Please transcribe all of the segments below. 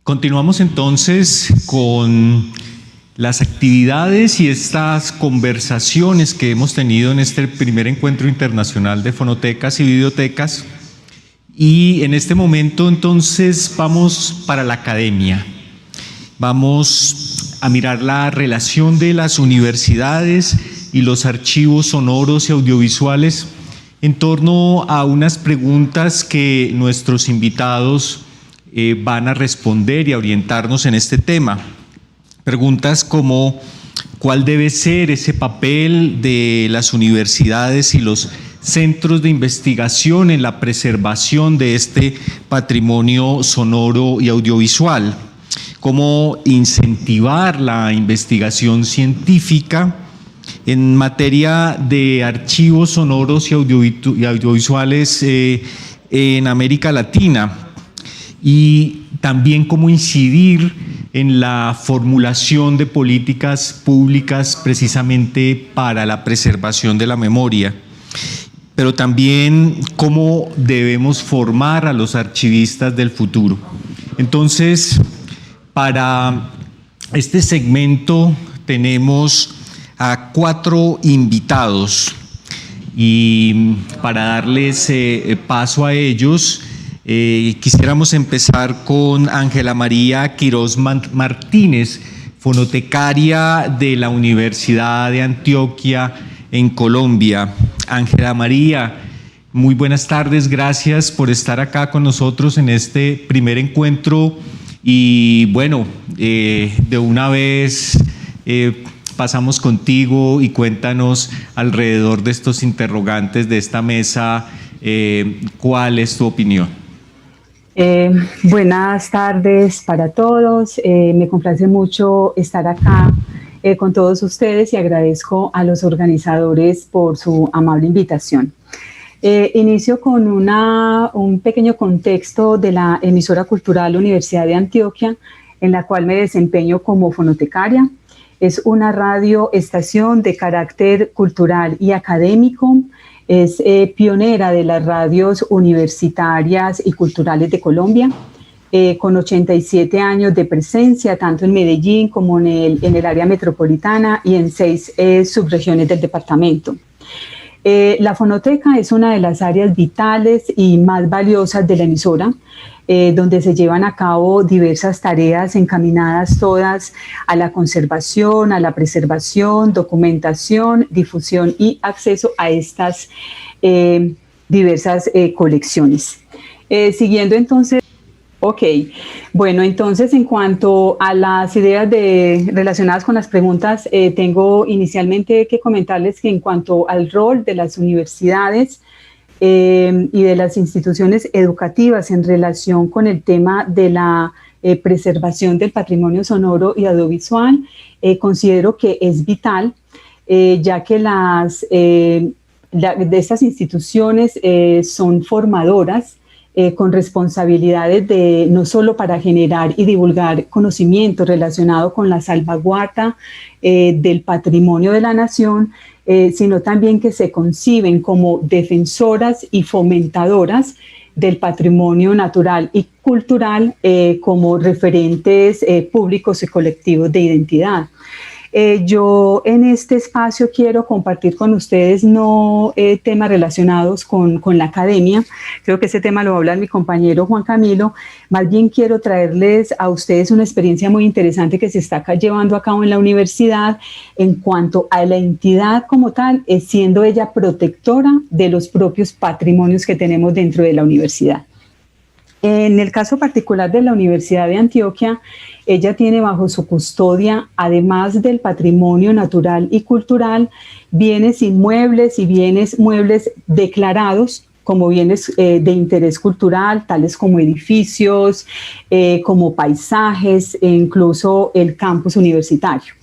Continuamos entonces con las actividades y estas conversaciones que hemos tenido en este primer encuentro internacional de fonotecas y bibliotecas. Y en este momento entonces vamos para la academia. Vamos a mirar la relación de las universidades y los archivos sonoros y audiovisuales en torno a unas preguntas que nuestros invitados van a responder y a orientarnos en este tema. Preguntas como ¿cuál debe ser ese papel de las universidades y los centros de investigación en la preservación de este patrimonio sonoro y audiovisual? ¿Cómo incentivar la investigación científica en materia de archivos sonoros y audiovisuales en América Latina? Y también cómo incidir en la formulación de políticas públicas precisamente para la preservación de la memoria, pero también cómo debemos formar a los archivistas del futuro. Entonces, para este segmento tenemos a 4 invitados y para darles paso a ellos, quisiéramos empezar con Ángela María Quirós Martínez, fonotecaria de la Universidad de Antioquia en Colombia. Ángela María, muy buenas tardes, gracias por estar acá con nosotros en este primer encuentro y bueno, de una vez pasamos contigo y cuéntanos alrededor de estos interrogantes de esta mesa, ¿cuál es tu opinión? Buenas tardes para todos, me complace mucho estar acá con todos ustedes y agradezco a los organizadores por su amable invitación. Inicio con un pequeño contexto de la emisora cultural Universidad de Antioquia, en la cual me desempeño como fonotecaria. Es una radioestación de carácter cultural y académico. Es pionera de las radios universitarias y culturales de Colombia, con 87 años de presencia, tanto en Medellín como en el área metropolitana y en 6 subregiones del departamento. La fonoteca es una de las áreas vitales y más valiosas de la emisora, donde se llevan a cabo diversas tareas encaminadas todas a la conservación, a la preservación, documentación, difusión y acceso a estas diversas colecciones. Siguiendo entonces, bueno, entonces en cuanto a las ideas relacionadas con las preguntas, tengo inicialmente que comentarles que en cuanto al rol de las universidades, y de las instituciones educativas en relación con el tema de la preservación del patrimonio sonoro y audiovisual, considero que es vital, ya que de estas instituciones son formadoras con responsabilidades no solo para generar y divulgar conocimiento relacionado con la salvaguarda del patrimonio de la nación, sino también que se conciben como defensoras y fomentadoras del patrimonio natural y cultural como referentes públicos y colectivos de identidad. Yo en este espacio quiero compartir con ustedes no temas relacionados con la academia, creo que ese tema lo va a hablar mi compañero Juan Camilo, más bien quiero traerles a ustedes una experiencia muy interesante que se está llevando a cabo en la universidad en cuanto a la entidad como tal, siendo ella protectora de los propios patrimonios que tenemos dentro de la universidad. En el caso particular de la Universidad de Antioquia, ella tiene bajo su custodia, además del patrimonio natural y cultural, bienes inmuebles y bienes muebles declarados como bienes de interés cultural, tales como edificios, como paisajes e incluso el campus universitario.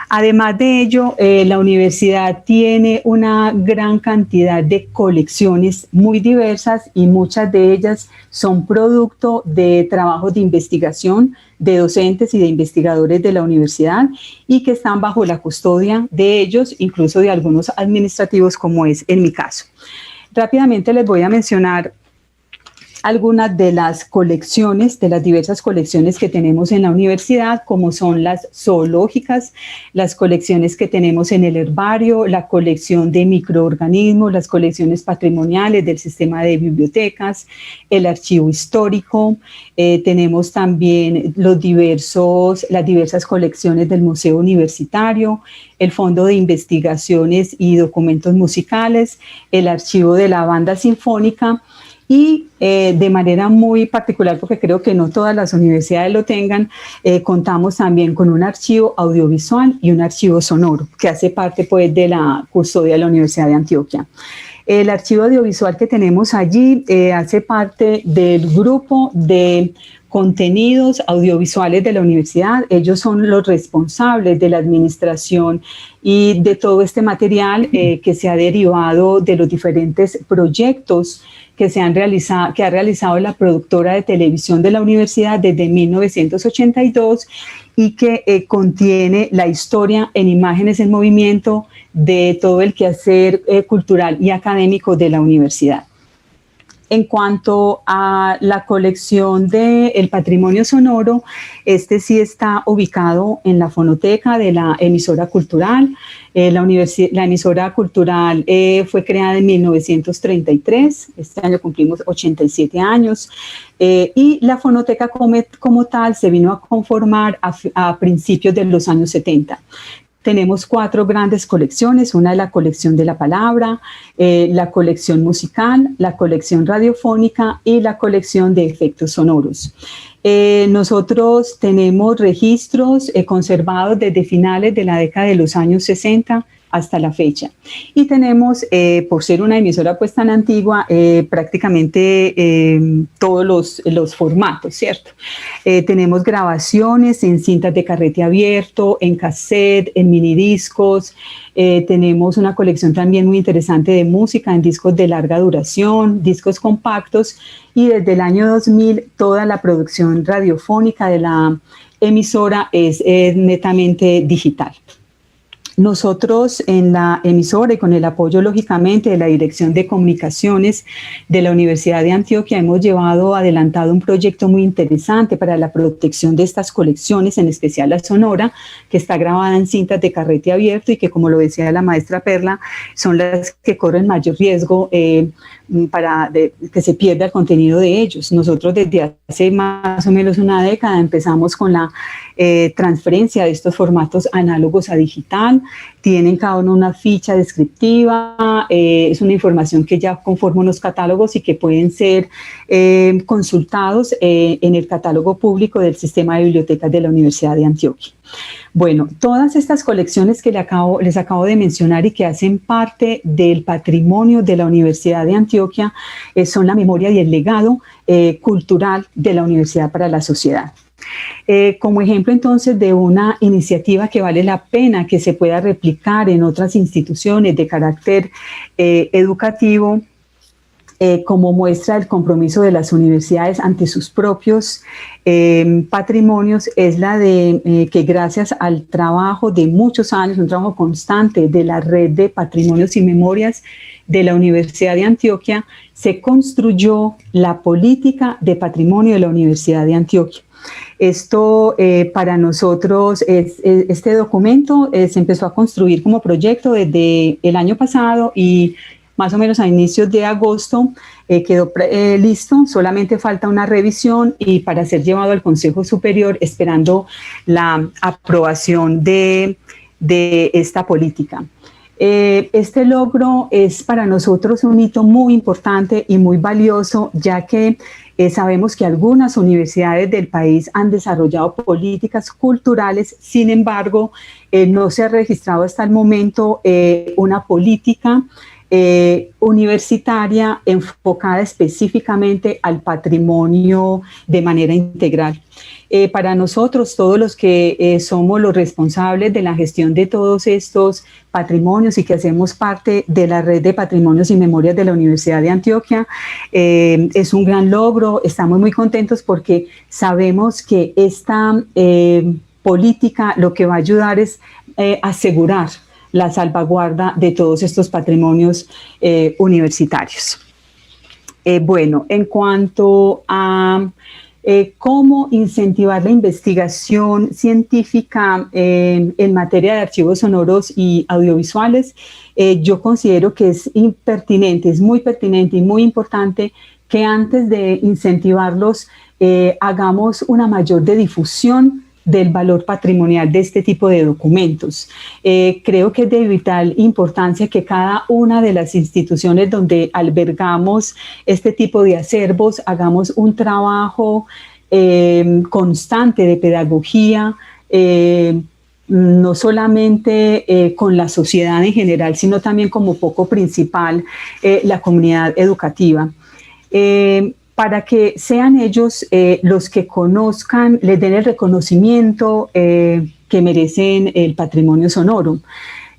Además de ello, la universidad tiene una gran cantidad de colecciones muy diversas y muchas de ellas son producto de trabajos de investigación de docentes y de investigadores de la universidad y que están bajo la custodia de ellos, incluso de algunos administrativos, como es en mi caso. Rápidamente les voy a mencionar algunas de las colecciones, de las diversas colecciones que tenemos en la universidad, como son las zoológicas, las colecciones que tenemos en el herbario, la colección de microorganismos, las colecciones patrimoniales del sistema de bibliotecas, el archivo histórico, tenemos también las diversas colecciones del Museo Universitario, el Fondo de Investigaciones y Documentos Musicales, el archivo de la Banda Sinfónica y de manera muy particular, porque creo que no todas las universidades lo tengan, contamos también con un archivo audiovisual y un archivo sonoro, que hace parte pues de la custodia de la Universidad de Antioquia. El archivo audiovisual que tenemos allí hace parte del grupo de contenidos audiovisuales de la universidad. Ellos son los responsables de la administración y de todo este material que se ha derivado de los diferentes proyectos que ha realizado la productora de televisión de la universidad desde 1982 y que contiene la historia en imágenes en movimiento de todo el quehacer cultural y académico de la universidad. En cuanto a la colección del patrimonio sonoro, este sí está ubicado en la fonoteca de la emisora cultural. La emisora cultural fue creada en 1933, este año cumplimos 87 años, y la fonoteca como tal se vino a conformar a principios de los años 70. Tenemos 4 grandes colecciones, una es la colección de la palabra, la colección musical, la colección radiofónica y la colección de efectos sonoros. Nosotros tenemos registros conservados desde finales de la década de los años 60 hasta la fecha. Y tenemos, por ser una emisora pues tan antigua, prácticamente todos los formatos, ¿cierto? Tenemos grabaciones en cintas de carrete abierto, en cassette, en minidiscos. Tenemos una colección también muy interesante de música en discos de larga duración, discos compactos, y desde el año 2000 toda la producción radiofónica de la emisora es netamente digital. Nosotros en la emisora y con el apoyo lógicamente de la Dirección de Comunicaciones de la Universidad de Antioquia hemos adelantado un proyecto muy interesante para la protección de estas colecciones, en especial la sonora, que está grabada en cintas de carrete abierto y que, como lo decía la maestra Perla, son las que corren mayor riesgo que se pierda el contenido de ellos. Nosotros desde hace más o menos una década empezamos con la transferencia de estos formatos análogos a digital. Tienen cada uno una ficha descriptiva, es una información que ya conforma unos catálogos y que pueden ser consultados en el catálogo público del Sistema de Bibliotecas de la Universidad de Antioquia. Bueno, todas estas colecciones que les acabo de mencionar y que hacen parte del patrimonio de la Universidad de Antioquia son la memoria y el legado cultural de la Universidad para la sociedad. Como ejemplo entonces de una iniciativa que vale la pena que se pueda replicar en otras instituciones de carácter educativo, como muestra el compromiso de las universidades ante sus propios patrimonios, es la de que gracias al trabajo de muchos años, un trabajo constante de la Red de Patrimonios y Memorias de la Universidad de Antioquia, se construyó la política de patrimonio de la Universidad de Antioquia. Esto para nosotros, este documento se empezó a construir como proyecto desde el año pasado y más o menos a inicios de agosto quedó listo, solamente falta una revisión y para ser llevado al Consejo Superior esperando la aprobación de esta política. Este logro es para nosotros un hito muy importante y muy valioso, ya que sabemos que algunas universidades del país han desarrollado políticas culturales, sin embargo, no se ha registrado hasta el momento una política universitaria enfocada específicamente al patrimonio de manera integral. Para nosotros, todos los que somos los responsables de la gestión de todos estos patrimonios y que hacemos parte de la Red de Patrimonios y Memorias de la Universidad de Antioquia, es un gran logro. Estamos muy contentos porque sabemos que esta política lo que va a ayudar es asegurar la salvaguarda de todos estos patrimonios universitarios. Bueno, en cuanto a cómo incentivar la investigación científica en materia de archivos sonoros y audiovisuales, yo considero que es impertinente, es muy pertinente y muy importante que antes de incentivarlos hagamos una mayor difusión del valor patrimonial de este tipo de documentos. Creo que es de vital importancia que cada una de las instituciones donde albergamos este tipo de acervos hagamos un trabajo constante de pedagogía, no solamente con la sociedad en general, sino también como foco principal la comunidad educativa. Para que sean ellos los que conozcan, les den el reconocimiento que merecen el patrimonio sonoro.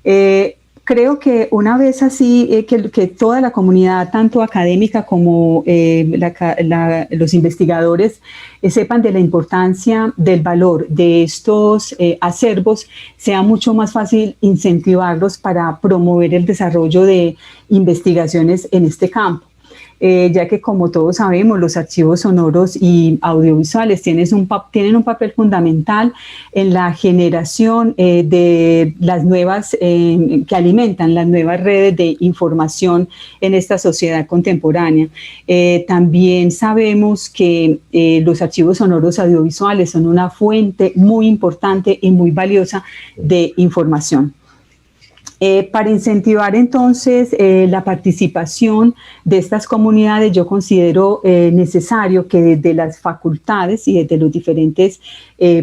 Creo que una vez así, que toda la comunidad, tanto académica como los investigadores, sepan de la importancia del valor de estos acervos, sea mucho más fácil incentivarlos para promover el desarrollo de investigaciones en este campo. Ya que como todos sabemos, los archivos sonoros y audiovisuales tienen un papel fundamental en la generación de las nuevas, que alimentan las nuevas redes de información en esta sociedad contemporánea. También sabemos que los archivos sonoros audiovisuales son una fuente muy importante y muy valiosa de información. Para incentivar entonces la participación de estas comunidades, yo considero necesario que desde las facultades y desde los diferentes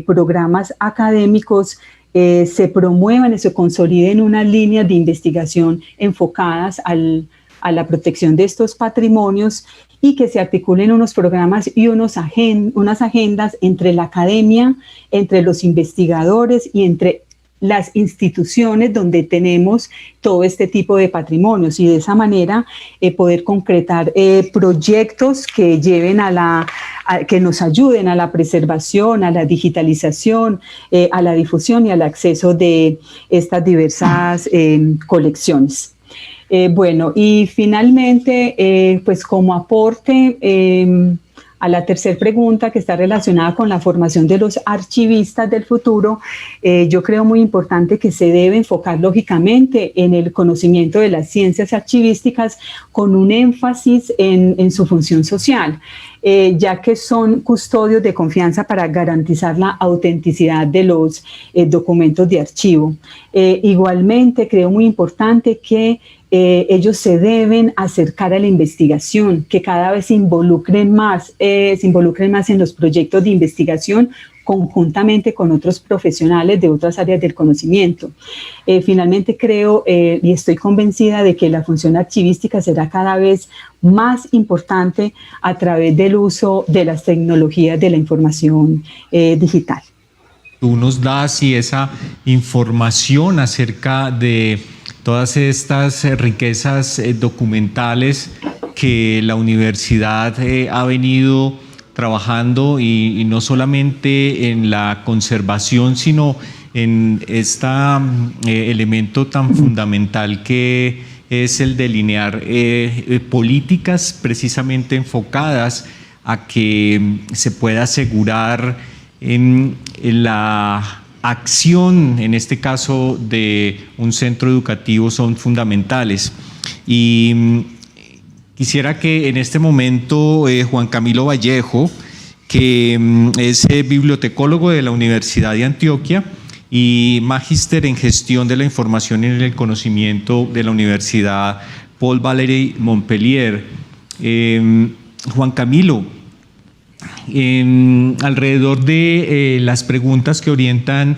programas académicos se promuevan y se consoliden unas líneas de investigación enfocadas a la protección de estos patrimonios y que se articulen unos programas y unas agendas entre la academia, entre los investigadores y entre las instituciones donde tenemos todo este tipo de patrimonios, y de esa manera poder concretar proyectos que lleven que nos ayuden a la preservación, a la digitalización, a la difusión y al acceso de estas diversas colecciones. Bueno, y finalmente, pues como aporte a la tercera pregunta, que está relacionada con la formación de los archivistas del futuro, yo creo muy importante que se debe enfocar lógicamente en el conocimiento de las ciencias archivísticas con un énfasis en su función social, ya que son custodios de confianza para garantizar la autenticidad de los documentos de archivo. Igualmente, creo muy importante que ellos se deben acercar a la investigación, que cada vez se involucren más en los proyectos de investigación conjuntamente con otros profesionales de otras áreas del conocimiento. Finalmente creo y estoy convencida de que la función archivística será cada vez más importante a través del uso de las tecnologías de la información digital. Tú nos das esa información acerca de todas estas riquezas documentales que la universidad ha venido trabajando y no solamente en la conservación, sino en este elemento tan fundamental que es el delinear políticas precisamente enfocadas a que se pueda asegurar en la acción, en este caso de un centro educativo, son fundamentales. Y quisiera que en este momento Juan Camilo Vallejo, que es bibliotecólogo de la Universidad de Antioquia y magíster en gestión de la información y el conocimiento de la Universidad Paul Valéry Montpellier. Juan Camilo, alrededor de las preguntas que orientan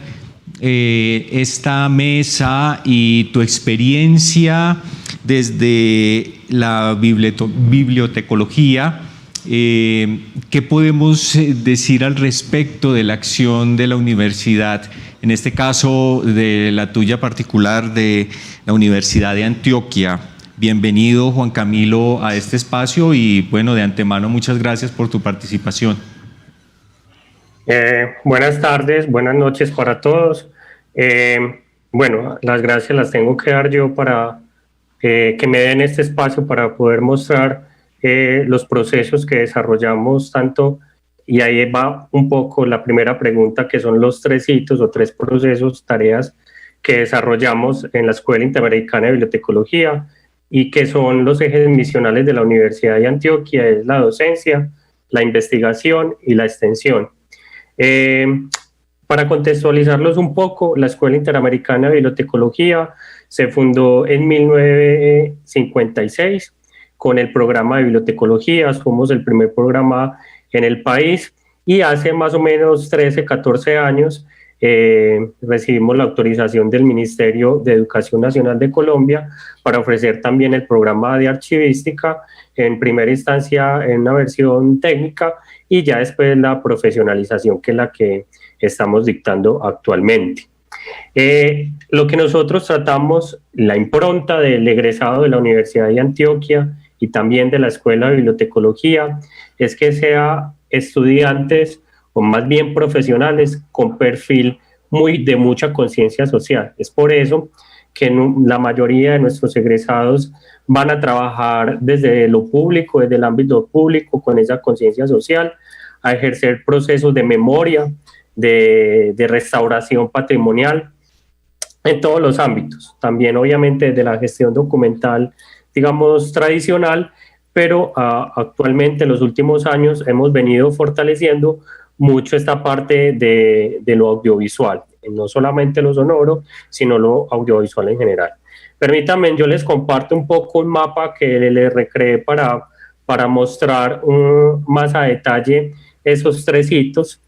esta mesa y tu experiencia desde la bibliotecología, ¿qué podemos decir al respecto de la acción de la universidad, en este caso de la tuya particular, de la Universidad de Antioquia? Bienvenido, Juan Camilo, a este espacio y, bueno, de antemano, muchas gracias por tu participación. Buenas tardes, buenas noches para todos. Bueno, las gracias las tengo que dar yo para que me den este espacio para poder mostrar los procesos que desarrollamos tanto, y ahí va un poco la primera pregunta, que son los 3 hitos o 3 procesos, tareas que desarrollamos en la Escuela Interamericana de Bibliotecología y que son los ejes misionales de la Universidad de Antioquia: es la docencia, la investigación y la extensión. Para contextualizarlos un poco, la Escuela Interamericana de Bibliotecología se fundó en 1956 con el programa de bibliotecología. Somos el primer programa en el país y hace más o menos 13, 14 años recibimos la autorización del Ministerio de Educación Nacional de Colombia para ofrecer también el programa de archivística, en primera instancia en una versión técnica y ya después la profesionalización, que es la que estamos dictando actualmente. Lo que nosotros tratamos, la impronta del egresado de la Universidad de Antioquia y también de la Escuela de Bibliotecología, es que sea estudiantes o más bien profesionales con perfil de mucha conciencia social. Es por eso que la mayoría de nuestros egresados van a trabajar desde lo público, desde el ámbito público, con esa conciencia social, a ejercer procesos de memoria, de restauración patrimonial, en todos los ámbitos. También obviamente desde la gestión documental, digamos, tradicional, pero actualmente en los últimos años hemos venido fortaleciendo mucho esta parte de lo audiovisual, no solamente lo sonoro, sino lo audiovisual en general. Permítanme, yo les comparto un poco un mapa que les recreé para mostrar más a detalle esos 3 hitos.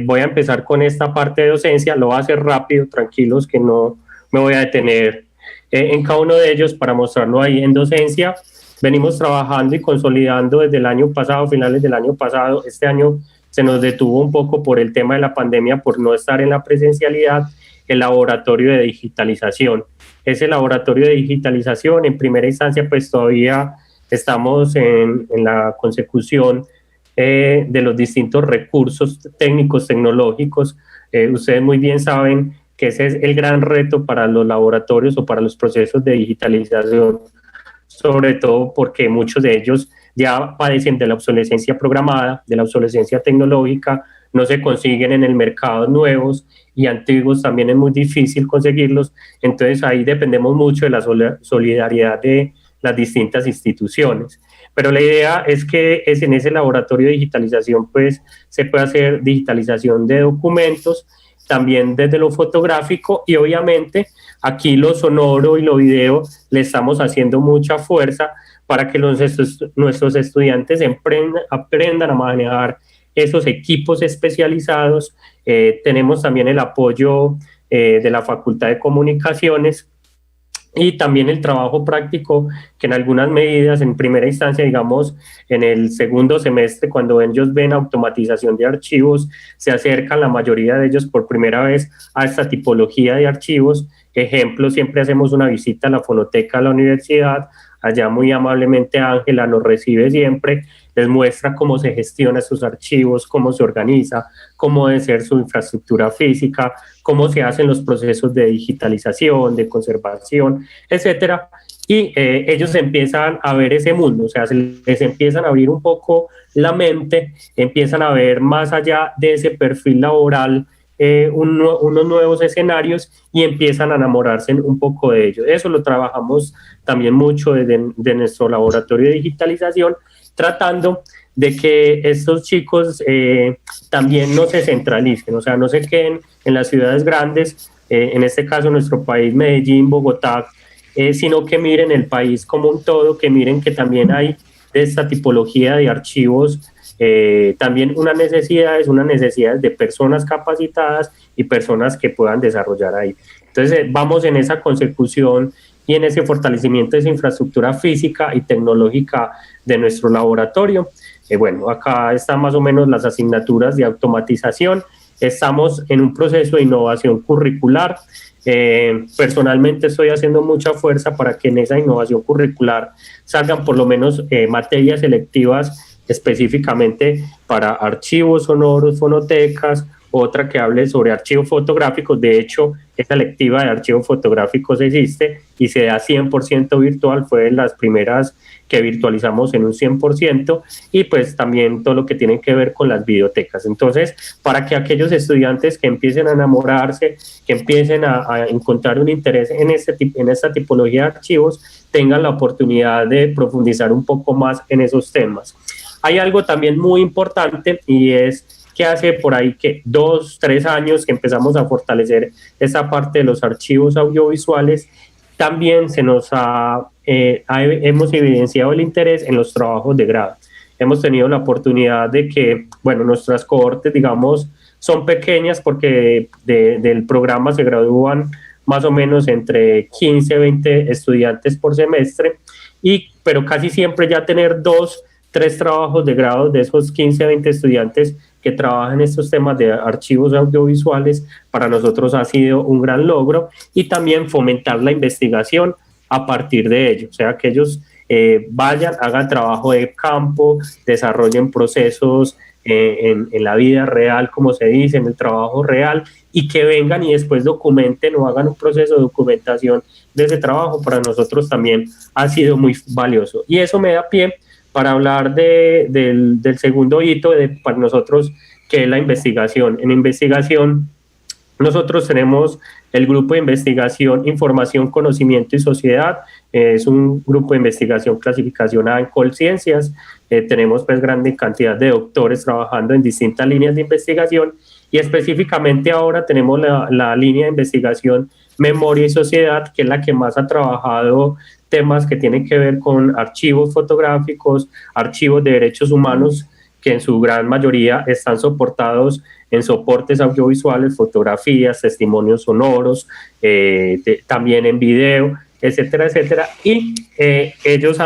Voy a empezar con esta parte de docencia, lo voy a hacer rápido, tranquilos, que no me voy a detener en cada uno de ellos para mostrarlo ahí. En docencia venimos trabajando y consolidando desde el año pasado, finales del año pasado. Este año se nos detuvo un poco por el tema de la pandemia, por no estar en la presencialidad, el laboratorio de digitalización. Ese laboratorio de digitalización, en primera instancia, pues todavía estamos en la consecución de los distintos recursos técnicos, tecnológicos. Ustedes muy bien saben que ese es el gran reto para los laboratorios o para los procesos de digitalización, sobre todo porque muchos de ellos ya padecen de la obsolescencia programada, de la obsolescencia tecnológica, no se consiguen en el mercado nuevos y antiguos, también es muy difícil conseguirlos. Entonces ahí dependemos mucho de la solidaridad de las distintas instituciones. Pero la idea es que en ese laboratorio de digitalización pues se puede hacer digitalización de documentos, también desde lo fotográfico, y obviamente aquí lo sonoro y lo video le estamos haciendo mucha fuerza para que nuestros estudiantes aprendan a manejar esos equipos especializados. Tenemos también el apoyo de la Facultad de Comunicaciones y también el trabajo práctico, que en algunas medidas, en primera instancia, digamos, en el segundo semestre, cuando ellos ven automatización de archivos, se acercan la mayoría de ellos por primera vez a esta tipología de archivos. Ejemplo, siempre hacemos una visita a la fonoteca de la universidad. Allá muy amablemente Ángela nos recibe siempre, les muestra cómo se gestiona sus archivos, cómo se organiza, cómo debe ser su infraestructura física, cómo se hacen los procesos de digitalización, de conservación, etcétera. Y ellos empiezan a ver ese mundo, o sea, les empiezan a abrir un poco la mente, empiezan a ver más allá de ese perfil laboral, unos nuevos escenarios, y empiezan a enamorarse un poco de ellos. Eso lo trabajamos también mucho de nuestro laboratorio de digitalización, tratando de que estos chicos también no se centralicen, o sea, no se queden en las ciudades grandes, en este caso nuestro país, Medellín, Bogotá, sino que miren el país como un todo, que miren que también hay de esta tipología de archivos también unas necesidades de personas capacitadas y personas que puedan desarrollar ahí. Entonces vamos en esa consecución y en ese fortalecimiento de esa infraestructura física y tecnológica de nuestro laboratorio. Bueno, acá están más o menos las asignaturas de automatización. Estamos en un proceso de innovación curricular. Personalmente estoy haciendo mucha fuerza para que en esa innovación curricular salgan por lo menos materias selectivas específicamente para archivos sonoros, fonotecas, otra que hable sobre archivos fotográficos. De hecho, esa lectiva de archivos fotográficos existe y se da 100% virtual, fue de las primeras que virtualizamos en un 100%, y pues también todo lo que tiene que ver con las bibliotecas. Entonces, para que aquellos estudiantes que empiecen a enamorarse, que empiecen a encontrar un interés en esta tipología de archivos, tengan la oportunidad de profundizar un poco más en esos temas. Hay algo también muy importante, y es que hace por ahí que 2, 3 años que empezamos a fortalecer esa parte de los archivos audiovisuales, también hemos evidenciado el interés en los trabajos de grado. Hemos tenido la oportunidad de que, bueno, nuestras cohortes, digamos, son pequeñas porque del programa se gradúan más o menos entre 15 y 20 estudiantes por semestre, pero casi siempre ya tener 2, 3 trabajos de grado de esos 15 a 20 estudiantes que trabajan en estos temas de archivos audiovisuales, para nosotros ha sido un gran logro, y también fomentar la investigación a partir de ello, o sea, que ellos vayan, hagan trabajo de campo, desarrollen procesos en la vida real, como se dice, en el trabajo real, y que vengan y después documenten o hagan un proceso de documentación de ese trabajo. Para nosotros también ha sido muy valioso, y eso me da pie para hablar del segundo hito para nosotros, que es la investigación. En investigación, nosotros tenemos el grupo de investigación Información, Conocimiento y Sociedad. Es un grupo de investigación clasificación A en Colciencias. Tenemos pues grande cantidad de doctores trabajando en distintas líneas de investigación, y específicamente ahora tenemos la línea de investigación Memoria y Sociedad, que es la que más ha trabajado temas que tienen que ver con archivos fotográficos, archivos de derechos humanos, que en su gran mayoría están soportados en soportes audiovisuales, fotografías, testimonios sonoros, también en video, etcétera, etcétera. Y ellos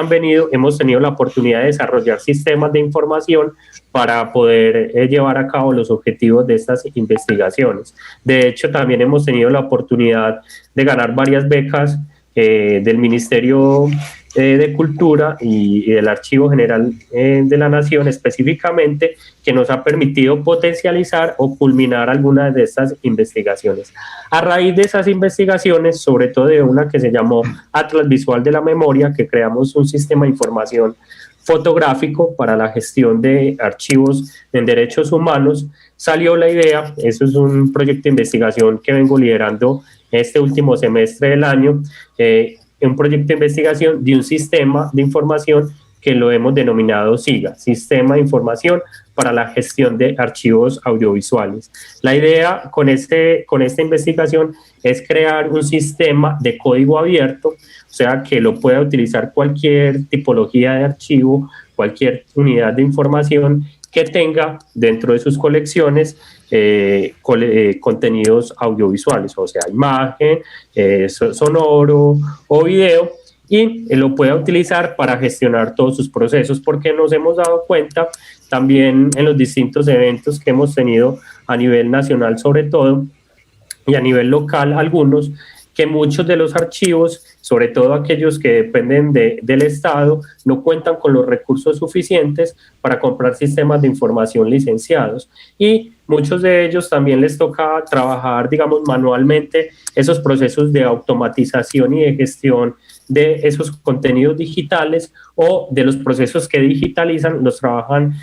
hemos tenido la oportunidad de desarrollar sistemas de información para poder llevar a cabo los objetivos de estas investigaciones. De hecho, también hemos tenido la oportunidad de ganar varias becas del Ministerio de Cultura y del Archivo General de la Nación específicamente, que nos ha permitido potencializar o culminar algunas de estas investigaciones. A raíz de esas investigaciones, sobre todo de una que se llamó Atlas Visual de la Memoria, que creamos un sistema de información fotográfico para la gestión de archivos en derechos humanos, salió la idea. Eso es un proyecto de investigación que vengo liderando este último semestre del año, un proyecto de investigación de un sistema de información que lo hemos denominado SIGA, Sistema de Información para la Gestión de Archivos Audiovisuales. La idea con esta investigación es crear un sistema de código abierto, o sea, que lo pueda utilizar cualquier tipología de archivo, cualquier unidad de información que tenga dentro de sus colecciones contenidos audiovisuales, o sea, imagen, sonoro o video, y lo pueda utilizar para gestionar todos sus procesos, porque nos hemos dado cuenta también en los distintos eventos que hemos tenido a nivel nacional sobre todo, y a nivel local algunos, que muchos de los archivos, sobre todo aquellos que dependen del Estado, no cuentan con los recursos suficientes para comprar sistemas de información licenciados, y muchos de ellos también les toca trabajar, digamos, manualmente esos procesos de automatización y de gestión de esos contenidos digitales, o de los procesos que digitalizan, los trabajan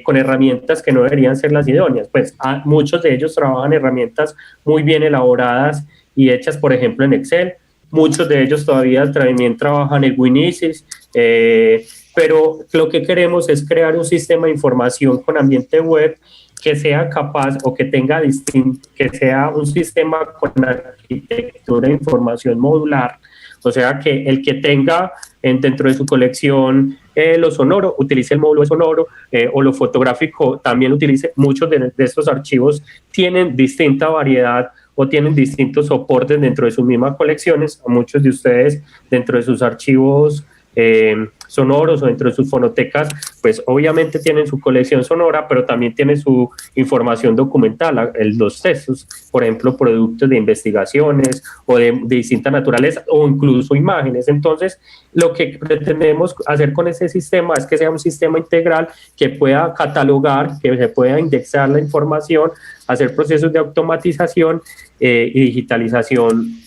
con herramientas que no deberían ser las idóneas. Pues muchos de ellos trabajan herramientas muy bien elaboradas y hechas, por ejemplo, en Excel. Muchos de ellos todavía también trabajan en Winisis, pero lo que queremos es crear un sistema de información con ambiente web que sea capaz, o que tenga que sea un sistema con arquitectura de información modular, o sea, que el que tenga dentro de su colección lo sonoro, utilice el módulo sonoro, o lo fotográfico también utilice. Muchos de estos archivos tienen distinta variedad o tienen distintos soportes dentro de sus mismas colecciones. A muchos de ustedes, dentro de sus archivos sonoros o dentro de sus fonotecas, pues obviamente tienen su colección sonora, pero también tienen su información documental, los textos, por ejemplo, productos de investigaciones o de distinta naturaleza o incluso imágenes. Entonces, lo que pretendemos hacer con ese sistema es que sea un sistema integral que pueda catalogar, que se pueda indexar la información, hacer procesos de automatización y digitalización,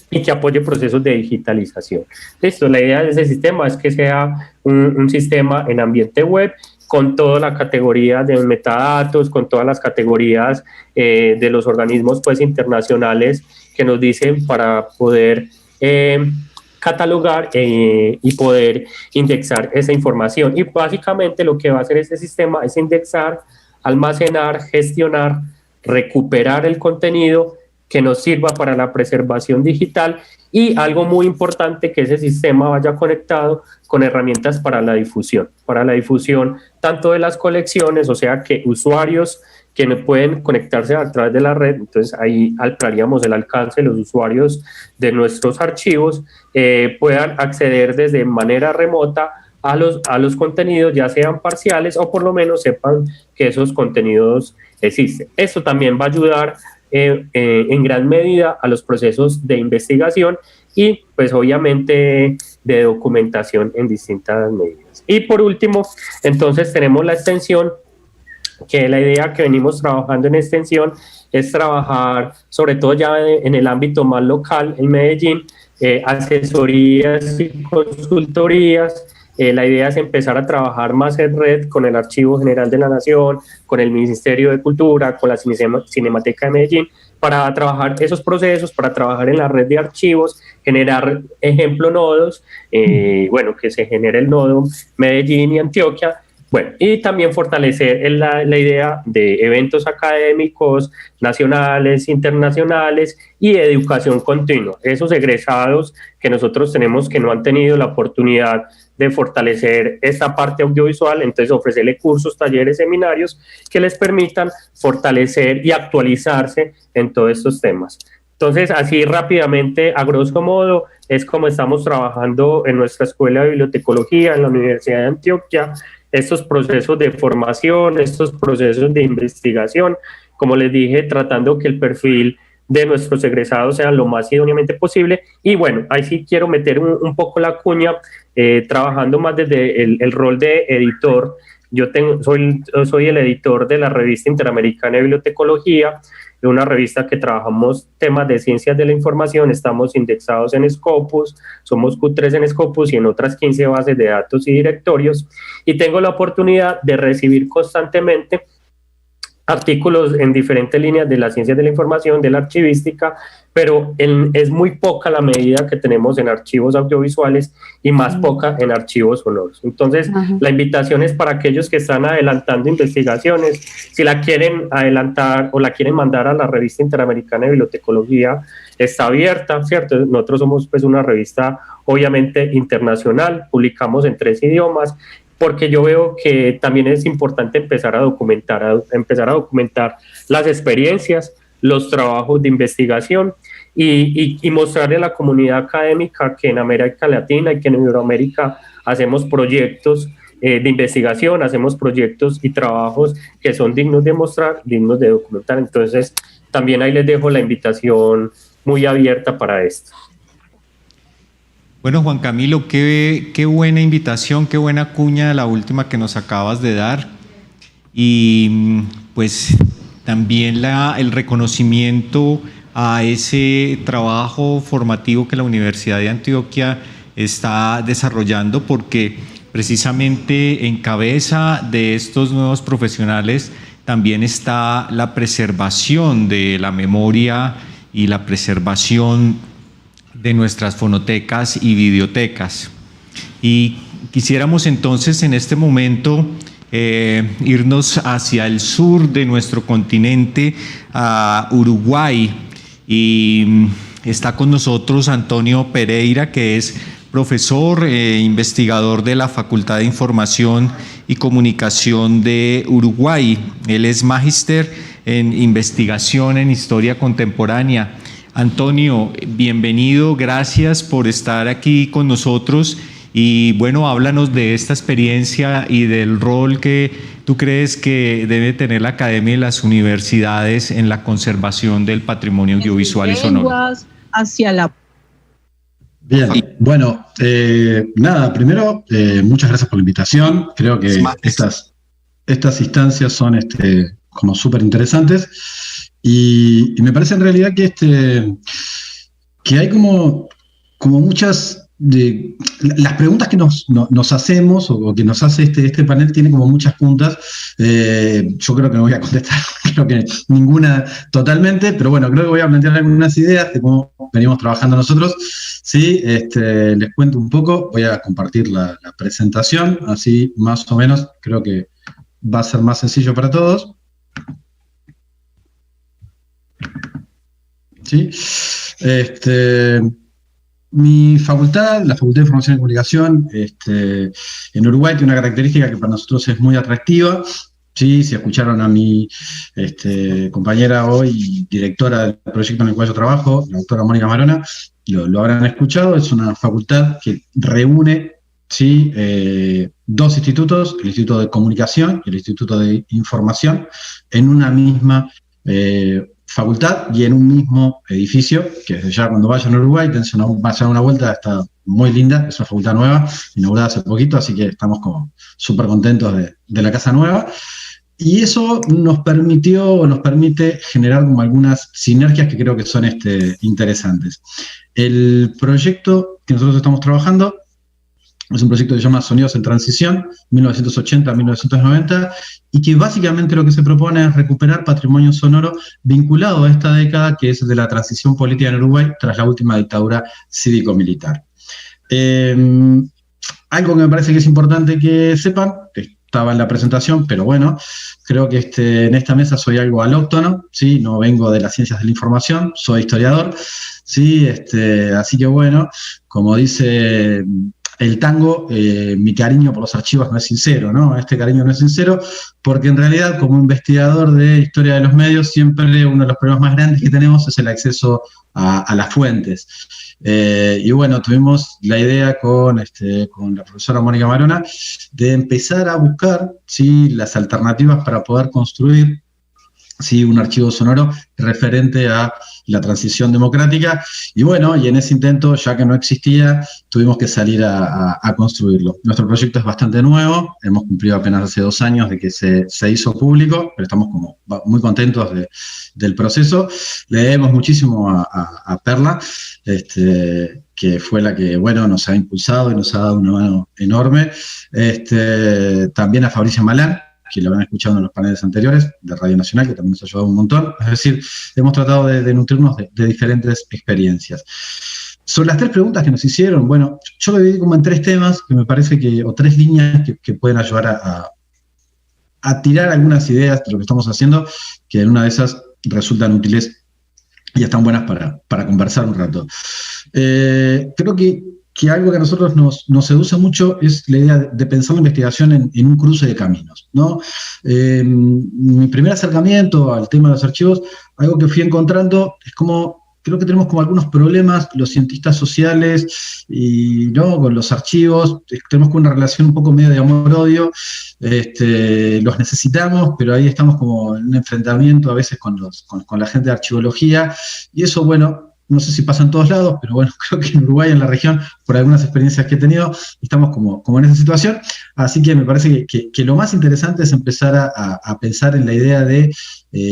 y que apoye procesos de digitalización. Listo, la idea de ese sistema es que sea un sistema en ambiente web con toda la categoría de metadatos, con todas las categorías de los organismos pues, internacionales que nos dicen para poder catalogar y poder indexar esa información. Y básicamente lo que va a hacer este sistema es indexar, almacenar, gestionar, recuperar el contenido que nos sirva para la preservación digital y algo muy importante, que ese sistema vaya conectado con herramientas para la difusión tanto de las colecciones, o sea que usuarios que no pueden conectarse a través de la red, entonces ahí ampliaríamos el alcance de los usuarios de nuestros archivos, puedan acceder desde manera remota a los contenidos, ya sean parciales o por lo menos sepan que esos contenidos existen. Esto también va a ayudar en gran medida a los procesos de investigación y pues obviamente de documentación en distintas medidas. Y por último, entonces tenemos la extensión, que la idea que venimos trabajando en extensión es trabajar sobre todo ya en el ámbito más local en Medellín, asesorías y consultorías. La idea es empezar a trabajar más en red con el Archivo General de la Nación, con el Ministerio de Cultura, con la Cinemateca de Medellín, para trabajar esos procesos, para trabajar en la red de archivos, generar ejemplo nodos, bueno, que se genere el nodo Medellín y Antioquia, bueno, y también fortalecer la idea de eventos académicos nacionales, internacionales y educación continua. Esos egresados que nosotros tenemos que no han tenido la oportunidad de fortalecer esta parte audiovisual, entonces ofrecerle cursos, talleres, seminarios que les permitan fortalecer y actualizarse en todos estos temas. Entonces, así rápidamente, a grosso modo, es como estamos trabajando en nuestra Escuela de Bibliotecología en la Universidad de Antioquia, estos procesos de formación, estos procesos de investigación, como les dije, tratando que el perfil de nuestros egresados sea lo más idóneamente posible. Y bueno, ahí sí quiero meter un poco la cuña, trabajando más desde el rol de editor. Yo soy el editor de la Revista Interamericana de Bibliotecología, de una revista que trabajamos temas de ciencias de la información, estamos indexados en Scopus, somos Q3 en Scopus y en otras 15 bases de datos y directorios, y tengo la oportunidad de recibir constantemente artículos en diferentes líneas de las ciencias de la información, de la archivística, pero es muy poca la medida que tenemos en archivos audiovisuales y más poca en archivos sonoros. Entonces, la invitación es para aquellos que están adelantando investigaciones, si la quieren adelantar o la quieren mandar a la Revista Interamericana de Bibliotecología, está abierta, ¿cierto? Nosotros somos pues una revista obviamente internacional, publicamos en 3 idiomas, porque yo veo que también es importante empezar a documentar las experiencias, los trabajos de investigación y mostrarle a la comunidad académica que en América Latina y que en Iberoamérica hacemos proyectos de investigación, hacemos proyectos y trabajos que son dignos de mostrar, dignos de documentar. Entonces, también ahí les dejo la invitación muy abierta para esto. Bueno, Juan Camilo, qué buena invitación, qué buena cuña la última que nos acabas de dar. Y pues también el reconocimiento a ese trabajo formativo que la Universidad de Antioquia está desarrollando, porque precisamente en cabeza de estos nuevos profesionales también está la preservación de la memoria y la preservación de nuestras fonotecas y videotecas. Y quisiéramos entonces en este momento irnos hacia el sur de nuestro continente, a Uruguay, y está con nosotros Antonio Pereira, que es profesor e investigador de la Facultad de Información y Comunicación de Uruguay. Él es magíster en investigación en historia contemporánea. Antonio, bienvenido, gracias por estar aquí con nosotros Y bueno, háblanos de esta experiencia y del rol que tú crees que debe tener la academia y las universidades en la conservación del patrimonio audiovisual y sonoro. Hacia la... Bien, bueno, nada, primero, muchas gracias por la invitación. Creo que estas instancias son como súper interesantes y me parece en realidad que hay como muchas... las preguntas que nos hacemos o que nos hace este panel tienen como muchas puntas. Yo creo que no voy a contestar, creo que ninguna totalmente, pero bueno, creo que voy a plantear algunas ideas de cómo venimos trabajando nosotros. Sí, les cuento un poco, voy a compartir la presentación, así más o menos creo que va a ser más sencillo para todos. Sí, mi facultad, la Facultad de Información y Comunicación, en Uruguay tiene una característica que para nosotros es muy atractiva. Sí, si escucharon a mi compañera hoy, directora del proyecto en el cual yo trabajo, la doctora Mónica Marona, lo habrán escuchado. Es una facultad que reúne, sí, dos institutos, el Instituto de Comunicación y el Instituto de Información, en una misma facultad y en un mismo edificio, que desde ya cuando vayan a Uruguay, vayan una vuelta, está muy linda, es una facultad nueva, inaugurada hace poquito, así que estamos como súper contentos de la casa nueva. Y eso nos permite generar como algunas sinergias que creo que son interesantes. El proyecto que nosotros estamos trabajando es un proyecto que se llama Sonidos en Transición, 1980-1990, y que básicamente lo que se propone es recuperar patrimonio sonoro vinculado a esta década, que es el de la transición política en Uruguay tras la última dictadura cívico-militar. Algo que me parece que es importante que sepan, que estaba en la presentación, pero bueno, creo que en esta mesa soy algo alóctono, ¿sí? No vengo de las ciencias de la información, soy historiador, ¿sí? Así que bueno, como dice el tango, mi cariño por los archivos no es sincero, ¿no? Este cariño no es sincero porque en realidad, como investigador de historia de los medios, siempre uno de los problemas más grandes que tenemos es el acceso a las fuentes. Y bueno, tuvimos la idea con la profesora Mónica Marona de empezar a buscar, ¿sí?, las alternativas para poder construir, sí, un archivo sonoro referente a la transición democrática, y bueno, y en ese intento, ya que no existía, tuvimos que salir a construirlo. Nuestro proyecto es bastante nuevo, hemos cumplido apenas hace 2 años de que se hizo público, pero estamos como muy contentos del proceso. Le debemos muchísimo a Perla, que fue la que, bueno, nos ha impulsado y nos ha dado una mano enorme. También a Fabricio Malán, que lo habrán escuchado en los paneles anteriores, de Radio Nacional, que también nos ha ayudado un montón. Es decir, hemos tratado de nutrirnos de diferentes experiencias. Sobre las 3 preguntas que nos hicieron, bueno, yo lo dividí como en 3 temas, que me parece o 3 líneas que pueden ayudar a tirar algunas ideas de lo que estamos haciendo, que en una de esas resultan útiles y están buenas para conversar un rato. Creo que algo que a nosotros nos seduce mucho es la idea de pensar la investigación en un cruce de caminos, ¿no? Mi primer acercamiento al tema de los archivos, algo que fui encontrando es como, creo que tenemos como algunos problemas, los cientistas sociales, y ¿no?, con los archivos, tenemos como una relación un poco medio de amor-odio, los necesitamos, pero ahí estamos como en un enfrentamiento a veces con la gente de archivología, y eso, bueno, no sé si pasa en todos lados, pero bueno, creo que en Uruguay, en la región, por algunas experiencias que he tenido, estamos como en esa situación. Así que me parece que lo más interesante es empezar a pensar en la idea de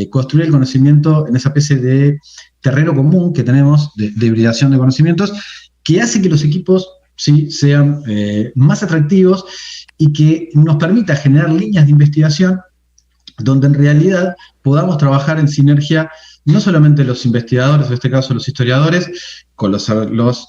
construir el conocimiento en esa especie de terreno común que tenemos de hibridación de conocimientos, que hace que los equipos, sí, sean más atractivos y que nos permita generar líneas de investigación donde en realidad podamos trabajar en sinergia, no solamente los investigadores, en este caso los historiadores, con los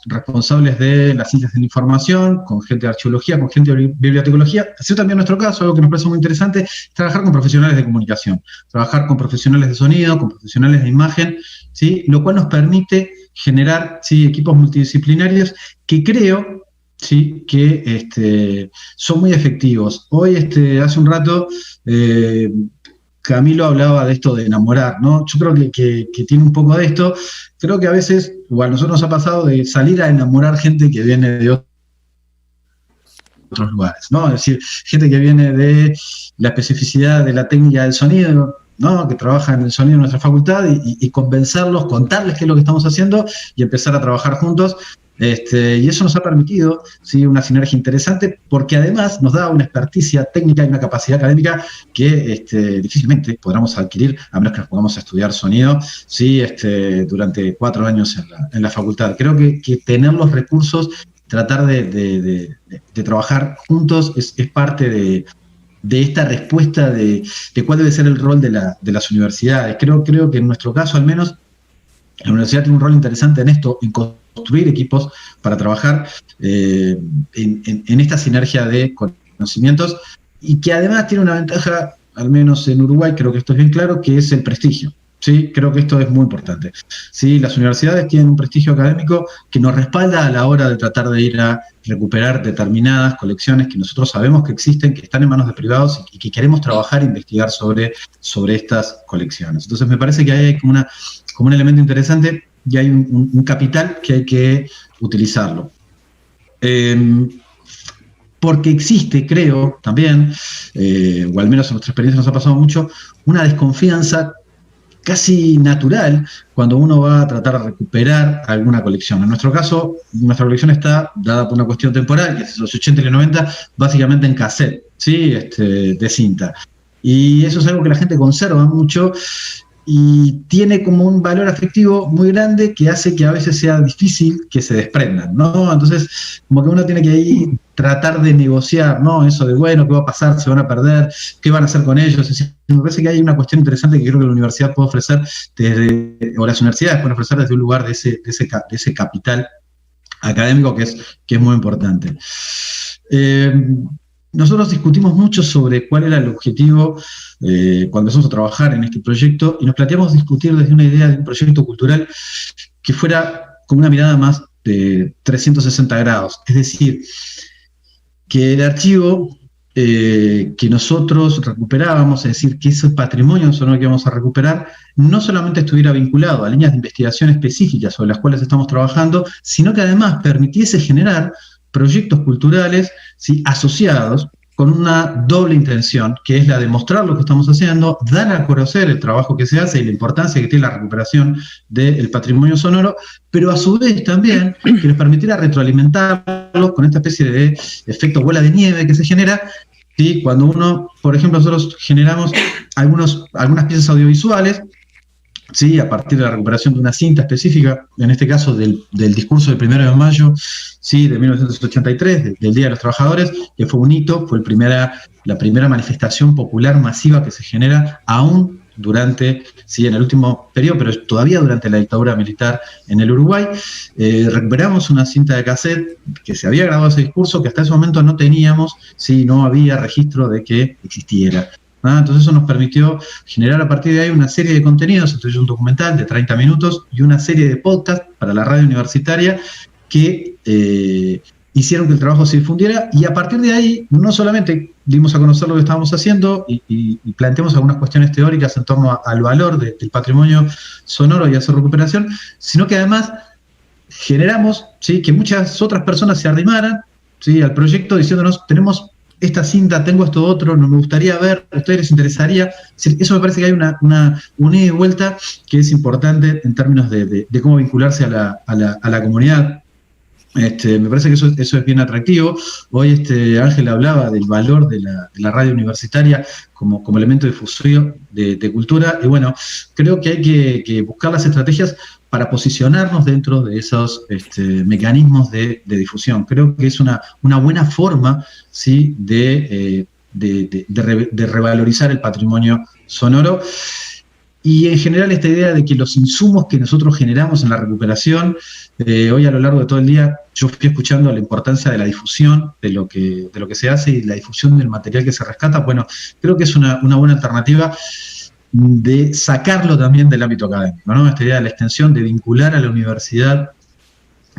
responsables de las ciencias de la información, con gente de archeología, con gente de bibliotecología, así también en nuestro caso, algo que nos parece muy interesante, es trabajar con profesionales de comunicación, trabajar con profesionales de sonido, con profesionales de imagen, ¿sí?, lo cual nos permite generar, ¿sí?, equipos multidisciplinarios que creo, sí, que son muy efectivos. Hoy, hace un rato, Camilo hablaba de esto de enamorar, ¿no? Yo creo que tiene un poco de esto. Creo que a veces, o a nosotros nos ha pasado de salir a enamorar gente que viene de otros lugares, ¿no? Es decir, gente que viene de la especificidad de la técnica del sonido, ¿no? Que trabaja en el sonido de nuestra facultad y convencerlos, contarles qué es lo que estamos haciendo y empezar a trabajar juntos. Y eso nos ha permitido, ¿sí?, una sinergia interesante, porque además nos da una experticia técnica y una capacidad académica que difícilmente podamos adquirir a menos que nos pongamos a estudiar sonido, ¿sí?, durante 4 años en la facultad. Creo que tener los recursos, tratar de trabajar juntos es parte de esta respuesta de cuál debe ser el rol de las universidades. Creo que en nuestro caso, al menos, la universidad tiene un rol interesante en esto, en construir equipos para trabajar en esta sinergia de conocimientos, y que además tiene una ventaja, al menos en Uruguay, creo que esto es bien claro, que es el prestigio. Sí, creo que esto es muy importante. Sí, las universidades tienen un prestigio académico que nos respalda a la hora de tratar de ir a recuperar determinadas colecciones que nosotros sabemos que existen, que están en manos de privados y que queremos trabajar e investigar sobre estas colecciones. Entonces me parece que ahí hay como un elemento interesante y hay un capital que hay que utilizarlo. Porque existe, creo, también, o al menos en nuestra experiencia nos ha pasado mucho, una desconfianza casi natural cuando uno va a tratar de recuperar alguna colección. En nuestro caso, nuestra colección está dada por una cuestión temporal, que es los 80 y los 90, básicamente en cassette, ¿sí?, de cinta. Y eso es algo que la gente conserva mucho y tiene como un valor afectivo muy grande que hace que a veces sea difícil que se desprendan, ¿no? Entonces, como que uno tiene que ahí tratar de negociar, ¿no? Eso de, bueno, ¿qué va a pasar? ¿Se van a perder? ¿Qué van a hacer con ellos? Es decir, me parece que hay una cuestión interesante que creo que la universidad puede ofrecer, o las universidades pueden ofrecer desde un lugar de ese capital académico que es muy importante. Nosotros discutimos mucho sobre cuál era el objetivo cuando empezamos a trabajar en este proyecto, y nos planteamos discutir desde una idea de un proyecto cultural que fuera con una mirada más de 360 grados. Es decir, que el archivo que nosotros recuperábamos, es decir, que ese patrimonio sonoro que íbamos a recuperar, no solamente estuviera vinculado a líneas de investigación específicas sobre las cuales estamos trabajando, sino que además permitiese generar proyectos culturales, ¿sí?, asociados con una doble intención, que es la de mostrar lo que estamos haciendo, dar a conocer el trabajo que se hace y la importancia que tiene la recuperación del patrimonio sonoro, pero a su vez también que nos permitiera retroalimentarlo con esta especie de efecto bola de nieve que se genera, ¿sí?, cuando uno, por ejemplo, nosotros generamos algunas piezas audiovisuales, ¿sí?, a partir de la recuperación de una cinta específica, en este caso del discurso del 1 de mayo, ¿sí?, de 1983, del Día de los Trabajadores, que fue un hito, fue la primera manifestación popular masiva que se genera aún durante, sí, en el último periodo, pero todavía durante la dictadura militar en el Uruguay. Recuperamos una cinta de cassette que se había grabado ese discurso, que hasta ese momento no teníamos, ¿sí?, no había registro de que existiera. Entonces eso nos permitió generar a partir de ahí una serie de contenidos, entonces un documental de 30 minutos y una serie de podcasts para la radio universitaria que hicieron que el trabajo se difundiera, y a partir de ahí no solamente dimos a conocer lo que estábamos haciendo y planteamos algunas cuestiones teóricas en torno al valor del patrimonio sonoro y a su recuperación, sino que además generamos, ¿sí?, que muchas otras personas se arrimaran, ¿sí?, al proyecto diciéndonos, tenemos esta cinta, tengo esto otro, no me gustaría ver, ¿a ustedes les interesaría? Eso me parece que hay una ida y vuelta que es importante en términos de cómo vincularse a la comunidad. Me parece que eso es bien atractivo. Hoy Ángel hablaba del valor de la radio universitaria como elemento de difusión de cultura, y bueno, creo que hay que buscar las estrategias para posicionarnos dentro de esos mecanismos de difusión. Creo que es una buena forma, ¿sí?, de revalorizar el patrimonio sonoro. Y en general esta idea de que los insumos que nosotros generamos en la recuperación, hoy a lo largo de todo el día, yo fui escuchando la importancia de la difusión, de lo que se hace y la difusión del material que se rescata. Bueno, creo que es una buena alternativa de sacarlo también del ámbito académico, ¿no? Esta idea de la extensión, de vincular a la universidad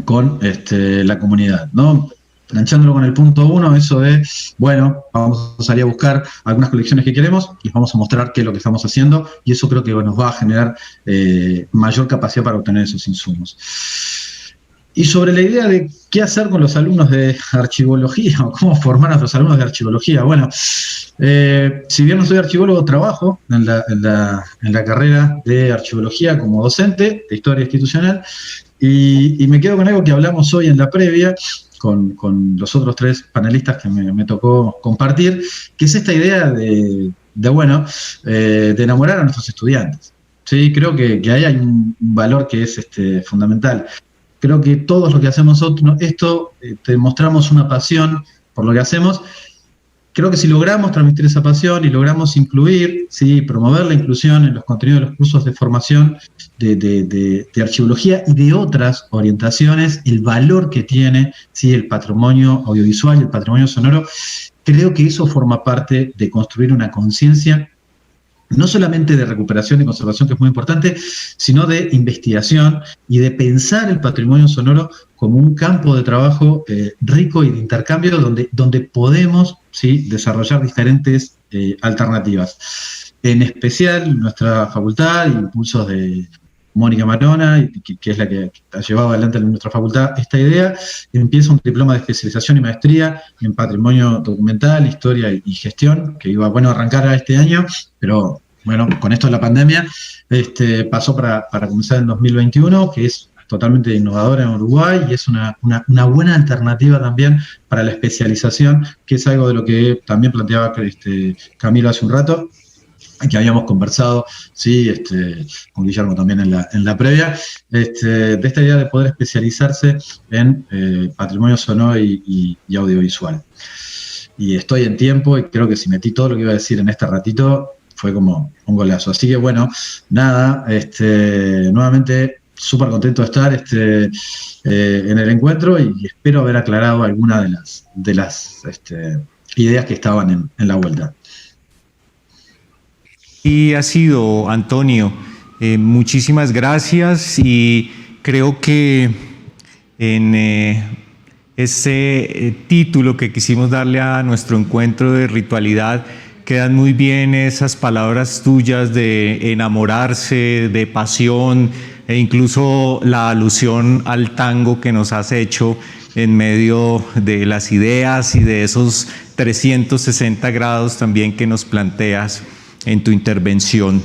con la comunidad, ¿no? Planchándolo con el punto 1, eso de, bueno, vamos a salir a buscar algunas colecciones que queremos y vamos a mostrar qué es lo que estamos haciendo, y eso creo que nos va a generar mayor capacidad para obtener esos insumos. Y sobre la idea de qué hacer con los alumnos de archivología o cómo formar a nuestros alumnos de archivología. Bueno, si bien no soy archivólogo, trabajo en la carrera de archivología como docente de historia institucional y me quedo con algo que hablamos hoy en la previa con los otros 3 panelistas que me tocó compartir, que es esta idea de enamorar a nuestros estudiantes. Sí, creo que ahí hay un valor que es fundamental. Creo que todos los que hacemos esto, demostramos una pasión por lo que hacemos. Creo que si logramos transmitir esa pasión y logramos incluir, ¿sí?, promover la inclusión en los contenidos de los cursos de formación de archivología y de otras orientaciones, el valor que tiene, ¿sí?, el patrimonio audiovisual y el patrimonio sonoro, creo que eso forma parte de construir una conciencia no solamente de recuperación y conservación, que es muy importante, sino de investigación y de pensar el patrimonio sonoro como un campo de trabajo rico y de intercambio donde podemos, ¿sí?, desarrollar diferentes alternativas. En especial nuestra facultad, impulsos de Mónica Marona, que es la que ha llevado adelante en nuestra facultad esta idea, empieza un diploma de especialización y maestría en patrimonio documental, historia y gestión, que iba a arrancar este año, pero bueno, con esto de la pandemia, pasó para comenzar en 2021, que es totalmente innovadora en Uruguay y es una buena alternativa también para la especialización, que es algo de lo que también planteaba Camilo hace un rato, que habíamos conversado, sí, con Guillermo también en la previa, de esta idea de poder especializarse en patrimonio sonoro y audiovisual. Y estoy en tiempo y creo que si metí todo lo que iba a decir en este ratito, fue como un golazo. Así que bueno, nada, nuevamente súper contento de estar en el encuentro y espero haber aclarado algunas de las ideas que estaban en la vuelta. Y ha sido, Antonio, muchísimas gracias y creo que en ese título que quisimos darle a nuestro encuentro de ritualidad quedan muy bien esas palabras tuyas de enamorarse, de pasión e incluso la alusión al tango que nos has hecho en medio de las ideas y de esos 360 grados también que nos planteas en tu intervención.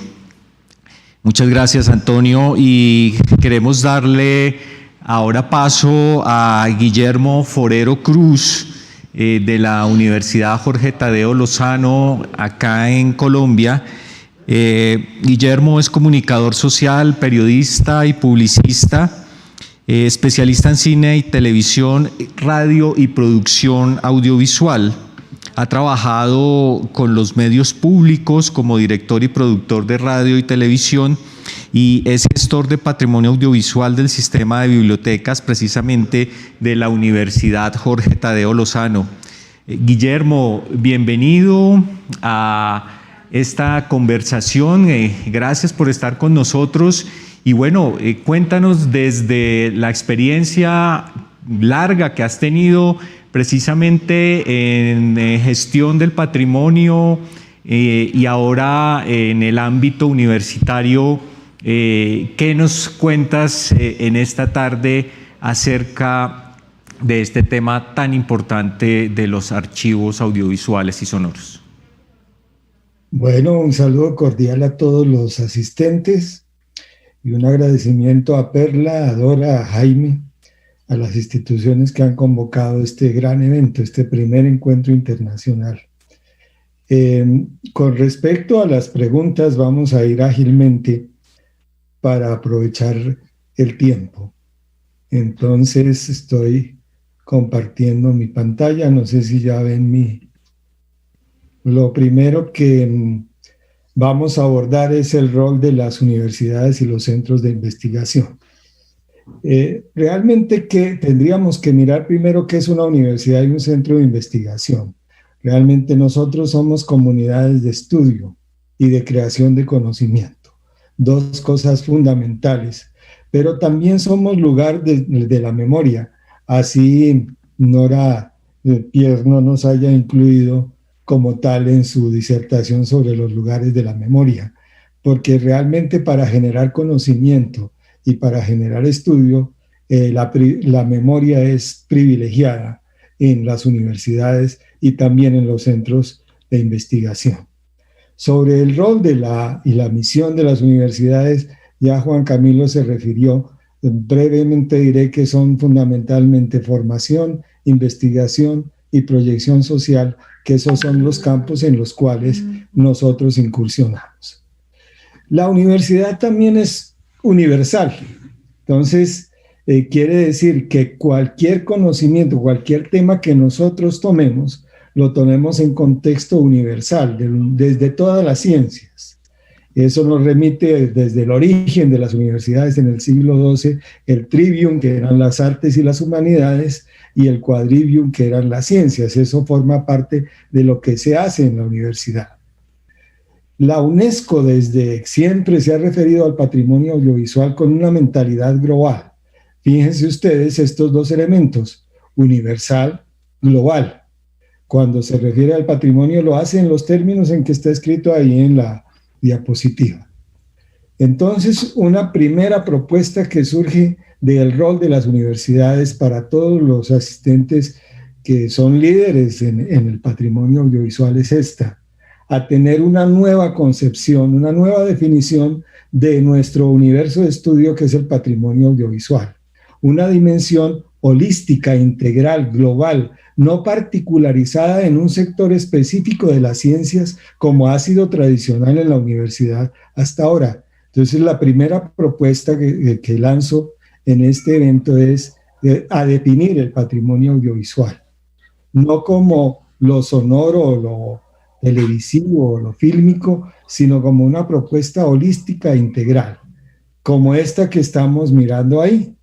Muchas gracias, Antonio, y queremos darle ahora paso a Guillermo Forero Cruz de la Universidad Jorge Tadeo Lozano acá en Colombia. Guillermo es comunicador social, periodista y publicista, especialista en cine y televisión, radio y producción audiovisual. Ha trabajado con los medios públicos como director y productor de radio y televisión y es gestor de patrimonio audiovisual del sistema de bibliotecas precisamente de la Universidad Jorge Tadeo Lozano. Guillermo, bienvenido a esta conversación, gracias por estar con nosotros y bueno, cuéntanos desde la experiencia larga que has tenido precisamente en gestión del patrimonio y ahora en el ámbito universitario, ¿qué nos cuentas en esta tarde acerca de este tema tan importante de los archivos audiovisuales y sonoros? Bueno, un saludo cordial a todos los asistentes y un agradecimiento a Perla, a Dora, a Jaime, a las instituciones que han convocado este gran evento, este primer encuentro internacional. Con respecto a las preguntas, vamos a ir ágilmente para aprovechar el tiempo. Entonces, estoy compartiendo mi pantalla, no sé si ya ven Lo primero que vamos a abordar es el rol de las universidades y los centros de investigación. Realmente que tendríamos que mirar primero qué es una universidad y un centro de investigación. Realmente nosotros somos comunidades de estudio y de creación de conocimiento, dos cosas fundamentales, pero también somos lugar de la memoria, así Nora Pierre no nos haya incluido como tal en su disertación sobre los lugares de la memoria, porque realmente para generar conocimiento y para generar estudio la memoria es privilegiada en las universidades y también en los centros de investigación. Sobre el rol y la misión de las universidades, ya Juan Camilo se refirió. Brevemente diré que son fundamentalmente formación, investigación y proyección social, que esos son los campos en los cuales nosotros incursionamos. La universidad también es universal. Entonces, quiere decir que cualquier conocimiento, cualquier tema que nosotros tomemos, lo tomemos en contexto universal, desde todas las ciencias. Eso nos remite desde el origen de las universidades en el siglo XII, el trivium, que eran las artes y las humanidades, y el quadrivium, que eran las ciencias. Eso forma parte de lo que se hace en la universidad. La UNESCO desde siempre se ha referido al patrimonio audiovisual con una mentalidad global. Fíjense ustedes estos dos elementos, universal, global. Cuando se refiere al patrimonio lo hace en los términos en que está escrito ahí en la diapositiva. Entonces, una primera propuesta que surge del rol de las universidades para todos los asistentes que son líderes en el patrimonio audiovisual es esta: a tener una nueva concepción, una nueva definición de nuestro universo de estudio que es el patrimonio audiovisual. Una dimensión holística, integral, global, no particularizada en un sector específico de las ciencias como ha sido tradicional en la universidad hasta ahora. Entonces, la primera propuesta que lanzo en este evento es a definir el patrimonio audiovisual, no como lo sonoro o lo televisivo o lo fílmico, sino como una propuesta holística e integral, como esta que estamos mirando ahí,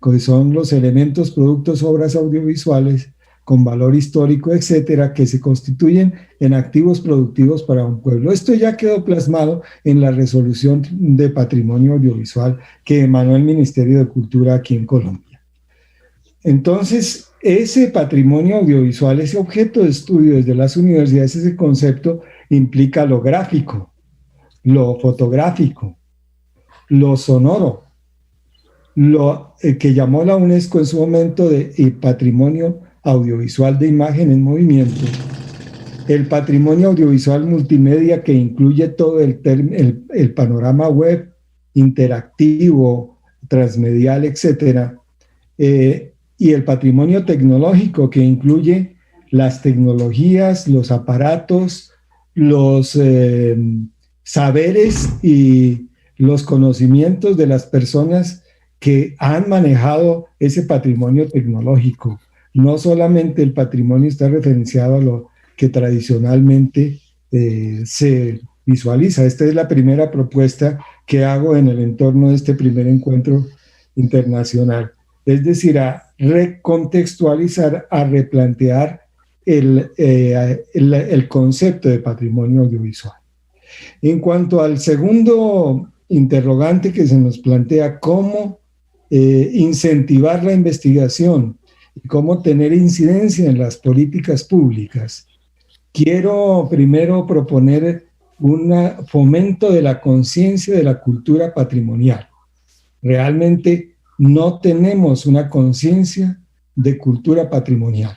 que son los elementos, productos, obras audiovisuales con valor histórico, etcétera, que se constituyen en activos productivos para un pueblo. Esto ya quedó plasmado en la resolución de patrimonio audiovisual que emanó el Ministerio de Cultura aquí en Colombia. Entonces, ese patrimonio audiovisual, ese objeto de estudio desde las universidades, ese concepto implica lo gráfico, lo fotográfico, lo sonoro, lo que llamó la UNESCO en su momento de patrimonio audiovisual de imagen en movimiento, el patrimonio audiovisual multimedia que incluye todo el panorama web, interactivo, transmedial, etcétera, y el patrimonio tecnológico que incluye las tecnologías, los aparatos, los saberes y los conocimientos de las personas que han manejado ese patrimonio tecnológico. No solamente el patrimonio está referenciado a lo que tradicionalmente se visualiza. Esta es la primera propuesta que hago en el entorno de este primer encuentro internacional. Es decir, a recontextualizar, a replantear el concepto de patrimonio audiovisual. En cuanto al segundo interrogante que se nos plantea, cómo incentivar la investigación y cómo tener incidencia en las políticas públicas, quiero primero proponer un fomento de la conciencia de la cultura patrimonial. Realmente no tenemos una conciencia de cultura patrimonial,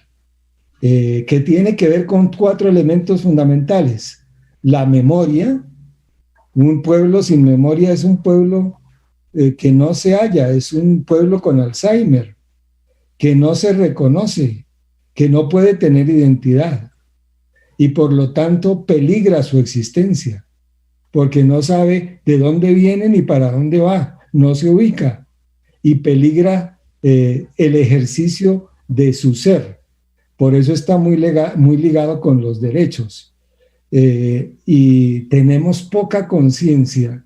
que tiene que ver con 4 elementos fundamentales. La memoria. Un pueblo sin memoria es un pueblo que no se halla, es un pueblo con Alzheimer, que no se reconoce, que no puede tener identidad y por lo tanto peligra su existencia, porque no sabe de dónde viene ni para dónde va, no se ubica y peligra el ejercicio de su ser. Por eso está muy ligado con los derechos. Y tenemos poca conciencia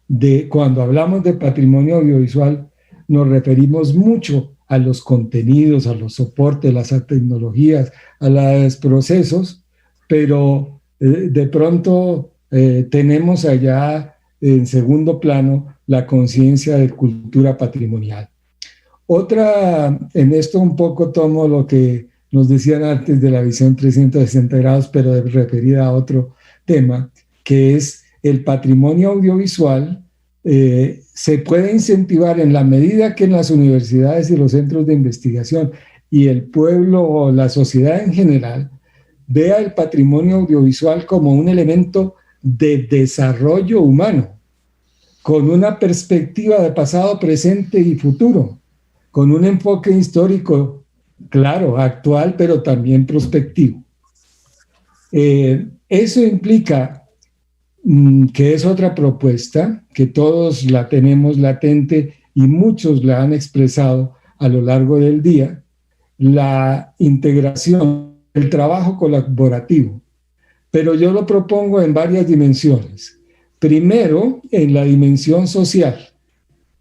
de cuando hablamos de patrimonio audiovisual, nos referimos mucho a los contenidos, a los soportes, las tecnologías, a los procesos, pero de pronto tenemos allá en segundo plano la conciencia de cultura patrimonial. Otra, en esto un poco tomo lo que nos decían antes de la visión 360 grados, pero referida a otro tema, que es el patrimonio audiovisual se puede incentivar en la medida que en las universidades y los centros de investigación y el pueblo o la sociedad en general vea el patrimonio audiovisual como un elemento de desarrollo humano, con una perspectiva de pasado, presente y futuro, con un enfoque histórico, claro, actual, pero también prospectivo. Eso implica que es otra propuesta, que todos la tenemos latente y muchos la han expresado a lo largo del día, la integración, el trabajo colaborativo. Pero yo lo propongo en varias dimensiones. Primero, en la dimensión social,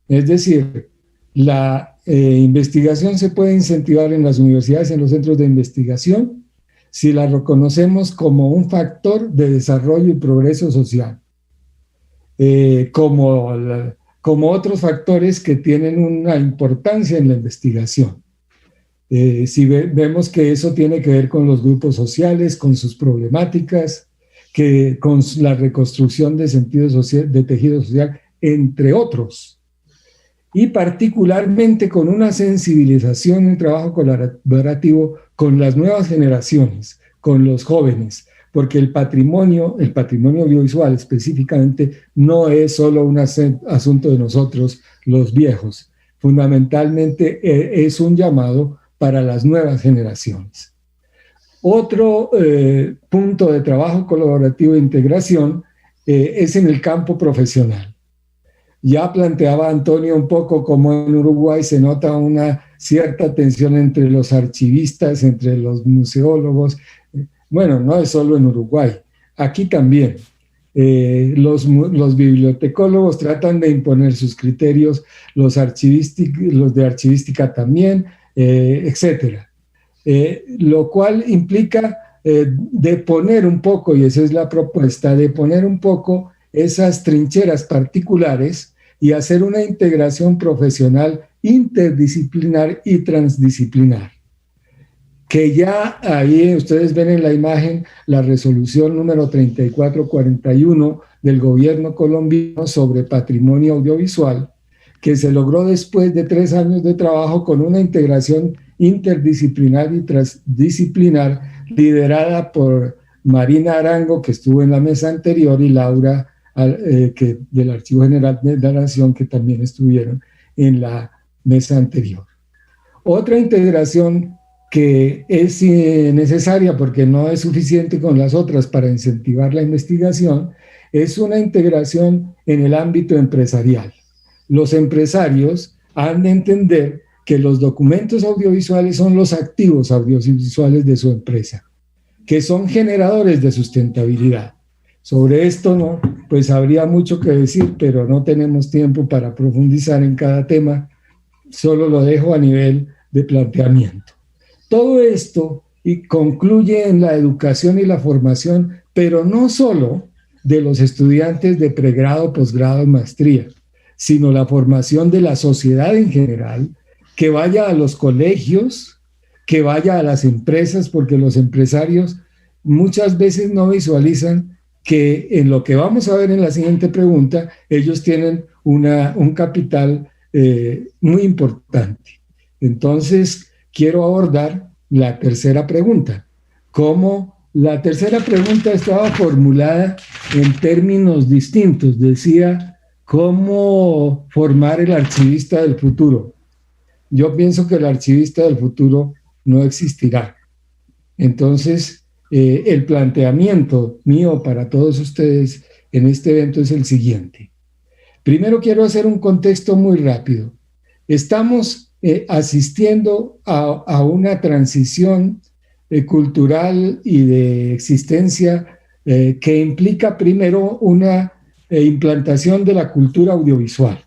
es decir, la investigación se puede incentivar en las universidades, en los centros de investigación, si la reconocemos como un factor de desarrollo y progreso social, como otros factores que tienen una importancia en la investigación. Si vemos que eso tiene que ver con los grupos sociales, con sus problemáticas, con la reconstrucción de sentido social, de tejido social, entre otros. Y particularmente con una sensibilización, un trabajo colaborativo con las nuevas generaciones, con los jóvenes, porque el patrimonio audiovisual específicamente no es solo un asunto de nosotros, los viejos. Fundamentalmente es un llamado para las nuevas generaciones. Otro punto de trabajo colaborativo e integración es en el campo profesional. Ya planteaba Antonio un poco cómo en Uruguay se nota una cierta tensión entre los archivistas, entre los museólogos. Bueno, no es solo en Uruguay, aquí también. Los bibliotecólogos tratan de imponer sus criterios, los de archivística también, etcétera. Lo cual implica de poner un poco, y esa es la propuesta, de poner un poco esas trincheras particulares y hacer una integración profesional interdisciplinar y transdisciplinar. Que ya ahí ustedes ven en la imagen la resolución número 3441 del gobierno colombiano sobre patrimonio audiovisual, que se logró después de 3 años de trabajo con una integración interdisciplinar y transdisciplinar liderada por Marina Arango, que estuvo en la mesa anterior, y Laura del Archivo General de la Nación, que también estuvieron en la mesa anterior. Otra integración que es necesaria porque no es suficiente con las otras para incentivar la investigación, es una integración en el ámbito empresarial. Los empresarios han de entender que los documentos audiovisuales son los activos audiovisuales de su empresa, que son generadores de sustentabilidad. Sobre esto pues habría mucho que decir, pero no tenemos tiempo para profundizar en cada tema, solo lo dejo a nivel de planteamiento. Todo esto concluye en la educación y la formación, pero no solo de los estudiantes de pregrado, posgrado y maestría, sino la formación de la sociedad en general, que vaya a los colegios, que vaya a las empresas, porque los empresarios muchas veces no visualizan que en lo que vamos a ver en la siguiente pregunta, ellos tienen un capital muy importante. Entonces, quiero abordar la tercera pregunta. La tercera pregunta estaba formulada en términos distintos. Decía, ¿cómo formar el archivista del futuro? Yo pienso que el archivista del futuro no existirá. Entonces, el planteamiento mío para todos ustedes en este evento es el siguiente. Primero quiero hacer un contexto muy rápido. Estamos asistiendo a una transición cultural y de existencia que implica primero una implantación de la cultura audiovisual,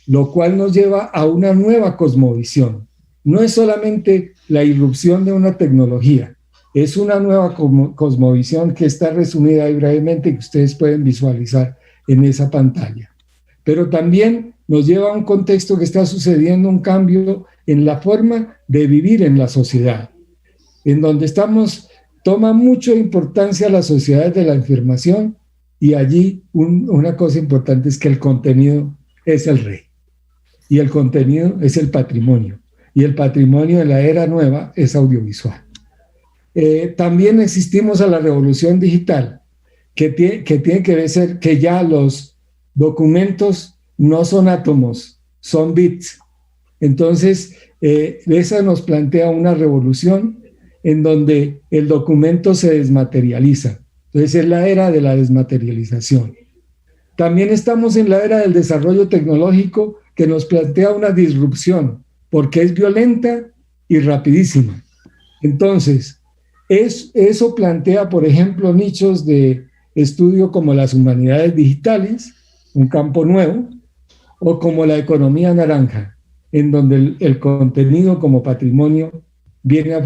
lo cual nos lleva a una nueva cosmovisión. No es solamente la irrupción de una tecnología, es una nueva cosmovisión que está resumida ahí brevemente y que ustedes pueden visualizar en esa pantalla. Pero también nos lleva a un contexto que está sucediendo un cambio en la forma de vivir en la sociedad, en donde toma mucha importancia las sociedades de la información y allí una cosa importante es que el contenido es el rey y el contenido es el patrimonio, y el patrimonio de la era nueva es audiovisual. También existimos a la revolución digital, que tiene que ver que ya los documentos no son átomos, son bits. Entonces, esa nos plantea una revolución en donde el documento se desmaterializa. Entonces, es la era de la desmaterialización. También estamos en la era del desarrollo tecnológico, que nos plantea una disrupción, porque es violenta y rapidísima. Entonces, eso plantea, por ejemplo, nichos de estudio como las humanidades digitales, un campo nuevo, o como la economía naranja, en donde el contenido como patrimonio viene a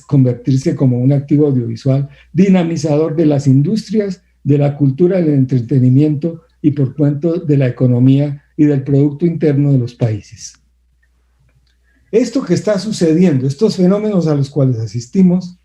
convertirse como un activo audiovisual dinamizador de las industrias, de la cultura, del entretenimiento y por cuanto de la economía y del Producto Interno de los países. Esto que está sucediendo, estos fenómenos a los cuales asistimos,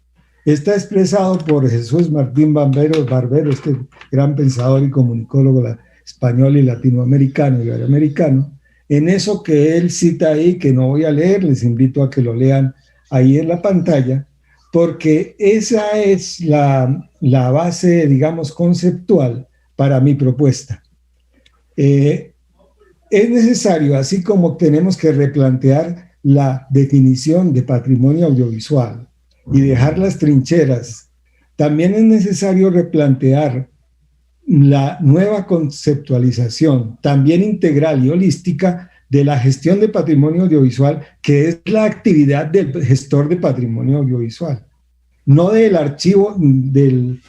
está expresado por Jesús Martín Barbero, este gran pensador y comunicólogo español y latinoamericano y iberoamericano, en eso que él cita ahí, que no voy a leer, les invito a que lo lean ahí en la pantalla, porque esa es la base, digamos, conceptual para mi propuesta. Es necesario, así como tenemos que replantear la definición de patrimonio audiovisual y dejar las trincheras, también es necesario replantear la nueva conceptualización, también integral y holística, de la gestión de patrimonio audiovisual, que es la actividad del gestor de patrimonio audiovisual, no del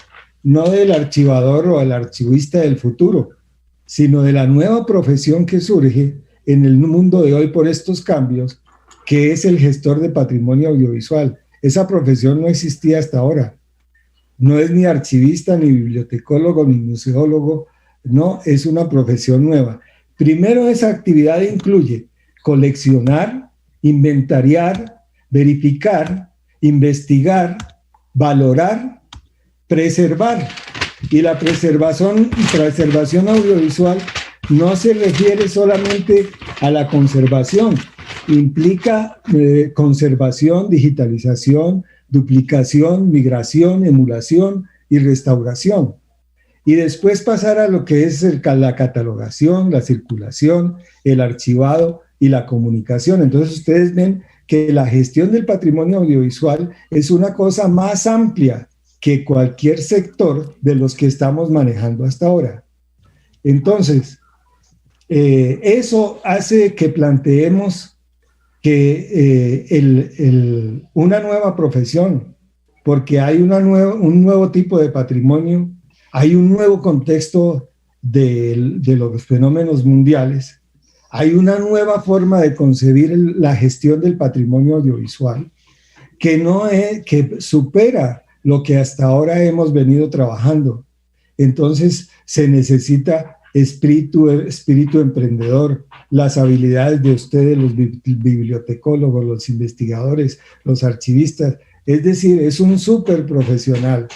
no del archivador o el archivista del futuro, sino de la nueva profesión que surge en el mundo de hoy por estos cambios, que es el gestor de patrimonio audiovisual. Esa profesión no existía hasta ahora. No es ni archivista, ni bibliotecólogo, ni museólogo, no, es una profesión nueva. Primero, esa actividad incluye coleccionar, inventariar, verificar, investigar, valorar, preservar. Y la preservación audiovisual no se refiere solamente a la conservación, implica conservación, digitalización, duplicación, migración, emulación y restauración. Y después pasar a lo que es la catalogación, la circulación, el archivado y la comunicación. Entonces ustedes ven que la gestión del patrimonio audiovisual es una cosa más amplia que cualquier sector de los que estamos manejando hasta ahora. Entonces, eso hace que planteemos que una nueva profesión, porque hay un nuevo tipo de patrimonio, hay un nuevo contexto de los fenómenos mundiales, hay una nueva forma de concebir la gestión del patrimonio audiovisual que supera lo que hasta ahora hemos venido trabajando. Entonces se necesita espíritu emprendedor, las habilidades de ustedes, los bibliotecólogos, los investigadores, los archivistas. Es decir, es un súper profesional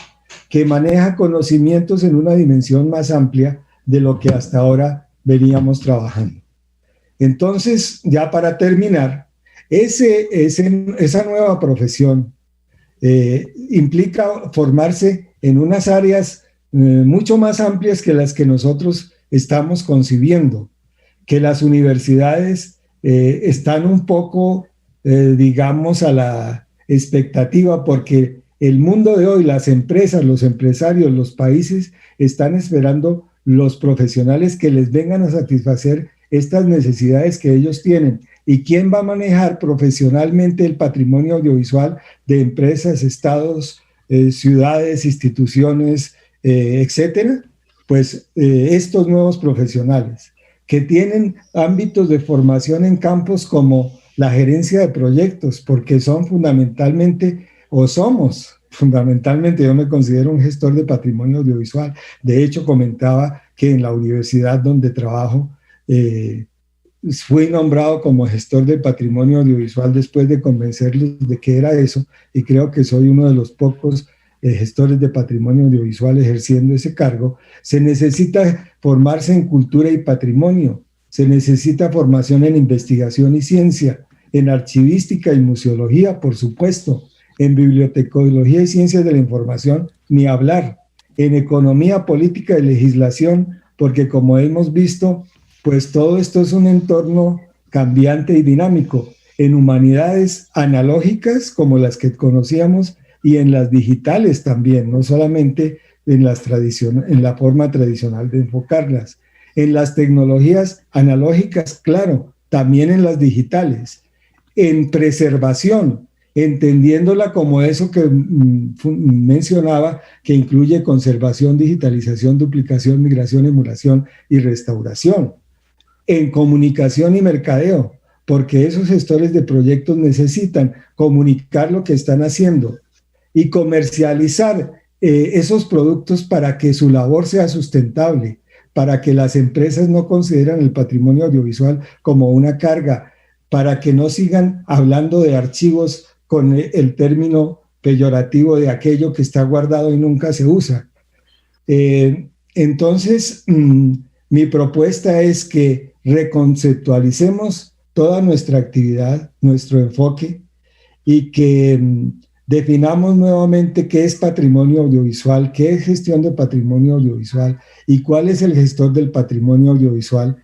que maneja conocimientos en una dimensión más amplia de lo que hasta ahora veníamos trabajando. Entonces, ya para terminar, esa nueva profesión implica formarse en unas áreas mucho más amplias que las que nosotros estamos concibiendo, que las universidades están un poco, digamos, a la expectativa, porque el mundo de hoy, las empresas, los empresarios, los países, están esperando los profesionales que les vengan a satisfacer estas necesidades que ellos tienen. ¿Y quién va a manejar profesionalmente el patrimonio audiovisual de empresas, estados, ciudades, instituciones, etcétera? Pues estos nuevos profesionales que tienen ámbitos de formación en campos como la gerencia de proyectos, porque son fundamentalmente, o somos fundamentalmente, yo me considero un gestor de patrimonio audiovisual. De hecho, comentaba que en la universidad donde trabajo fui nombrado como gestor de patrimonio audiovisual después de convencerlos de que era eso, y creo que soy uno de los pocos gestores de patrimonio audiovisual ejerciendo ese cargo, se necesita formarse en cultura y patrimonio, se necesita formación en investigación y ciencia, en archivística y museología, por supuesto, en bibliotecología y ciencias de la información, ni hablar, en economía, política y legislación, porque como hemos visto, pues todo esto es un entorno cambiante y dinámico, en humanidades analógicas como las que conocíamos y en las digitales también, no solamente en la forma tradicional de enfocarlas. En las tecnologías analógicas, claro, también en las digitales. En preservación, entendiéndola como eso que mencionaba, que incluye conservación, digitalización, duplicación, migración, emulación y restauración. En comunicación y mercadeo, porque esos gestores de proyectos necesitan comunicar lo que están haciendo y comercializar esos productos para que su labor sea sustentable, para que las empresas no consideren el patrimonio audiovisual como una carga, para que no sigan hablando de archivos con el término peyorativo de aquello que está guardado y nunca se usa. Entonces, mi propuesta es que reconceptualicemos toda nuestra actividad, nuestro enfoque, y que definamos nuevamente qué es patrimonio audiovisual, qué es gestión de patrimonio audiovisual y cuál es el gestor del patrimonio audiovisual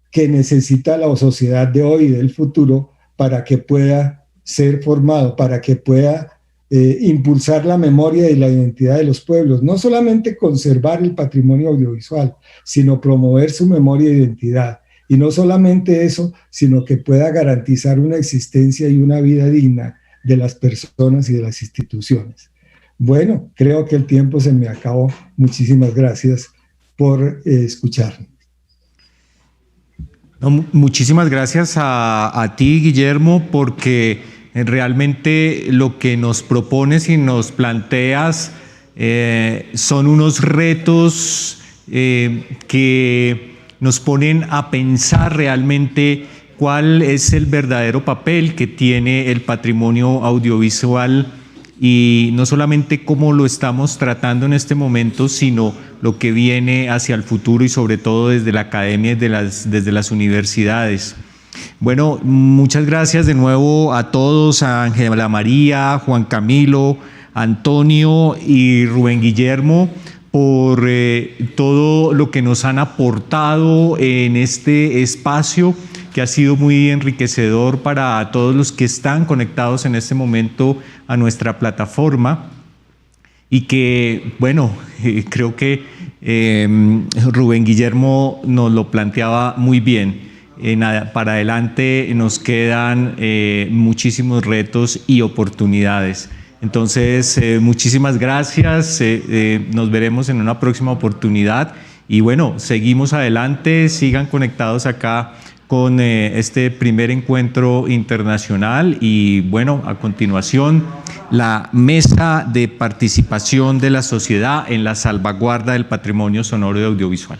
que necesita la sociedad de hoy y del futuro para que pueda ser formado, para que pueda impulsar la memoria y la identidad de los pueblos. No solamente conservar el patrimonio audiovisual, sino promover su memoria e identidad. Y no solamente eso, sino que pueda garantizar una existencia y una vida digna de las personas y de las instituciones. Bueno, creo que el tiempo se me acabó. Muchísimas gracias por escucharme. No, muchísimas gracias a ti, Guillermo, porque realmente lo que nos propones y nos planteas son unos retos que nos ponen a pensar realmente cuál es el verdadero papel que tiene el patrimonio audiovisual y no solamente cómo lo estamos tratando en este momento, sino lo que viene hacia el futuro y sobre todo desde la academia y desde las universidades. Bueno, muchas gracias de nuevo a todos, a Ángela María, Juan Camilo, Antonio y Rubén Guillermo, por todo lo que nos han aportado en este espacio que ha sido muy enriquecedor para todos los que están conectados en este momento a nuestra plataforma y que, bueno, creo que Rubén Guillermo nos lo planteaba muy bien. Para adelante nos quedan muchísimos retos y oportunidades. Entonces, muchísimas gracias, nos veremos en una próxima oportunidad y bueno, seguimos adelante, sigan conectados acá con este primer encuentro internacional y bueno, a continuación, la mesa de participación de la sociedad en la salvaguarda del patrimonio sonoro y audiovisual.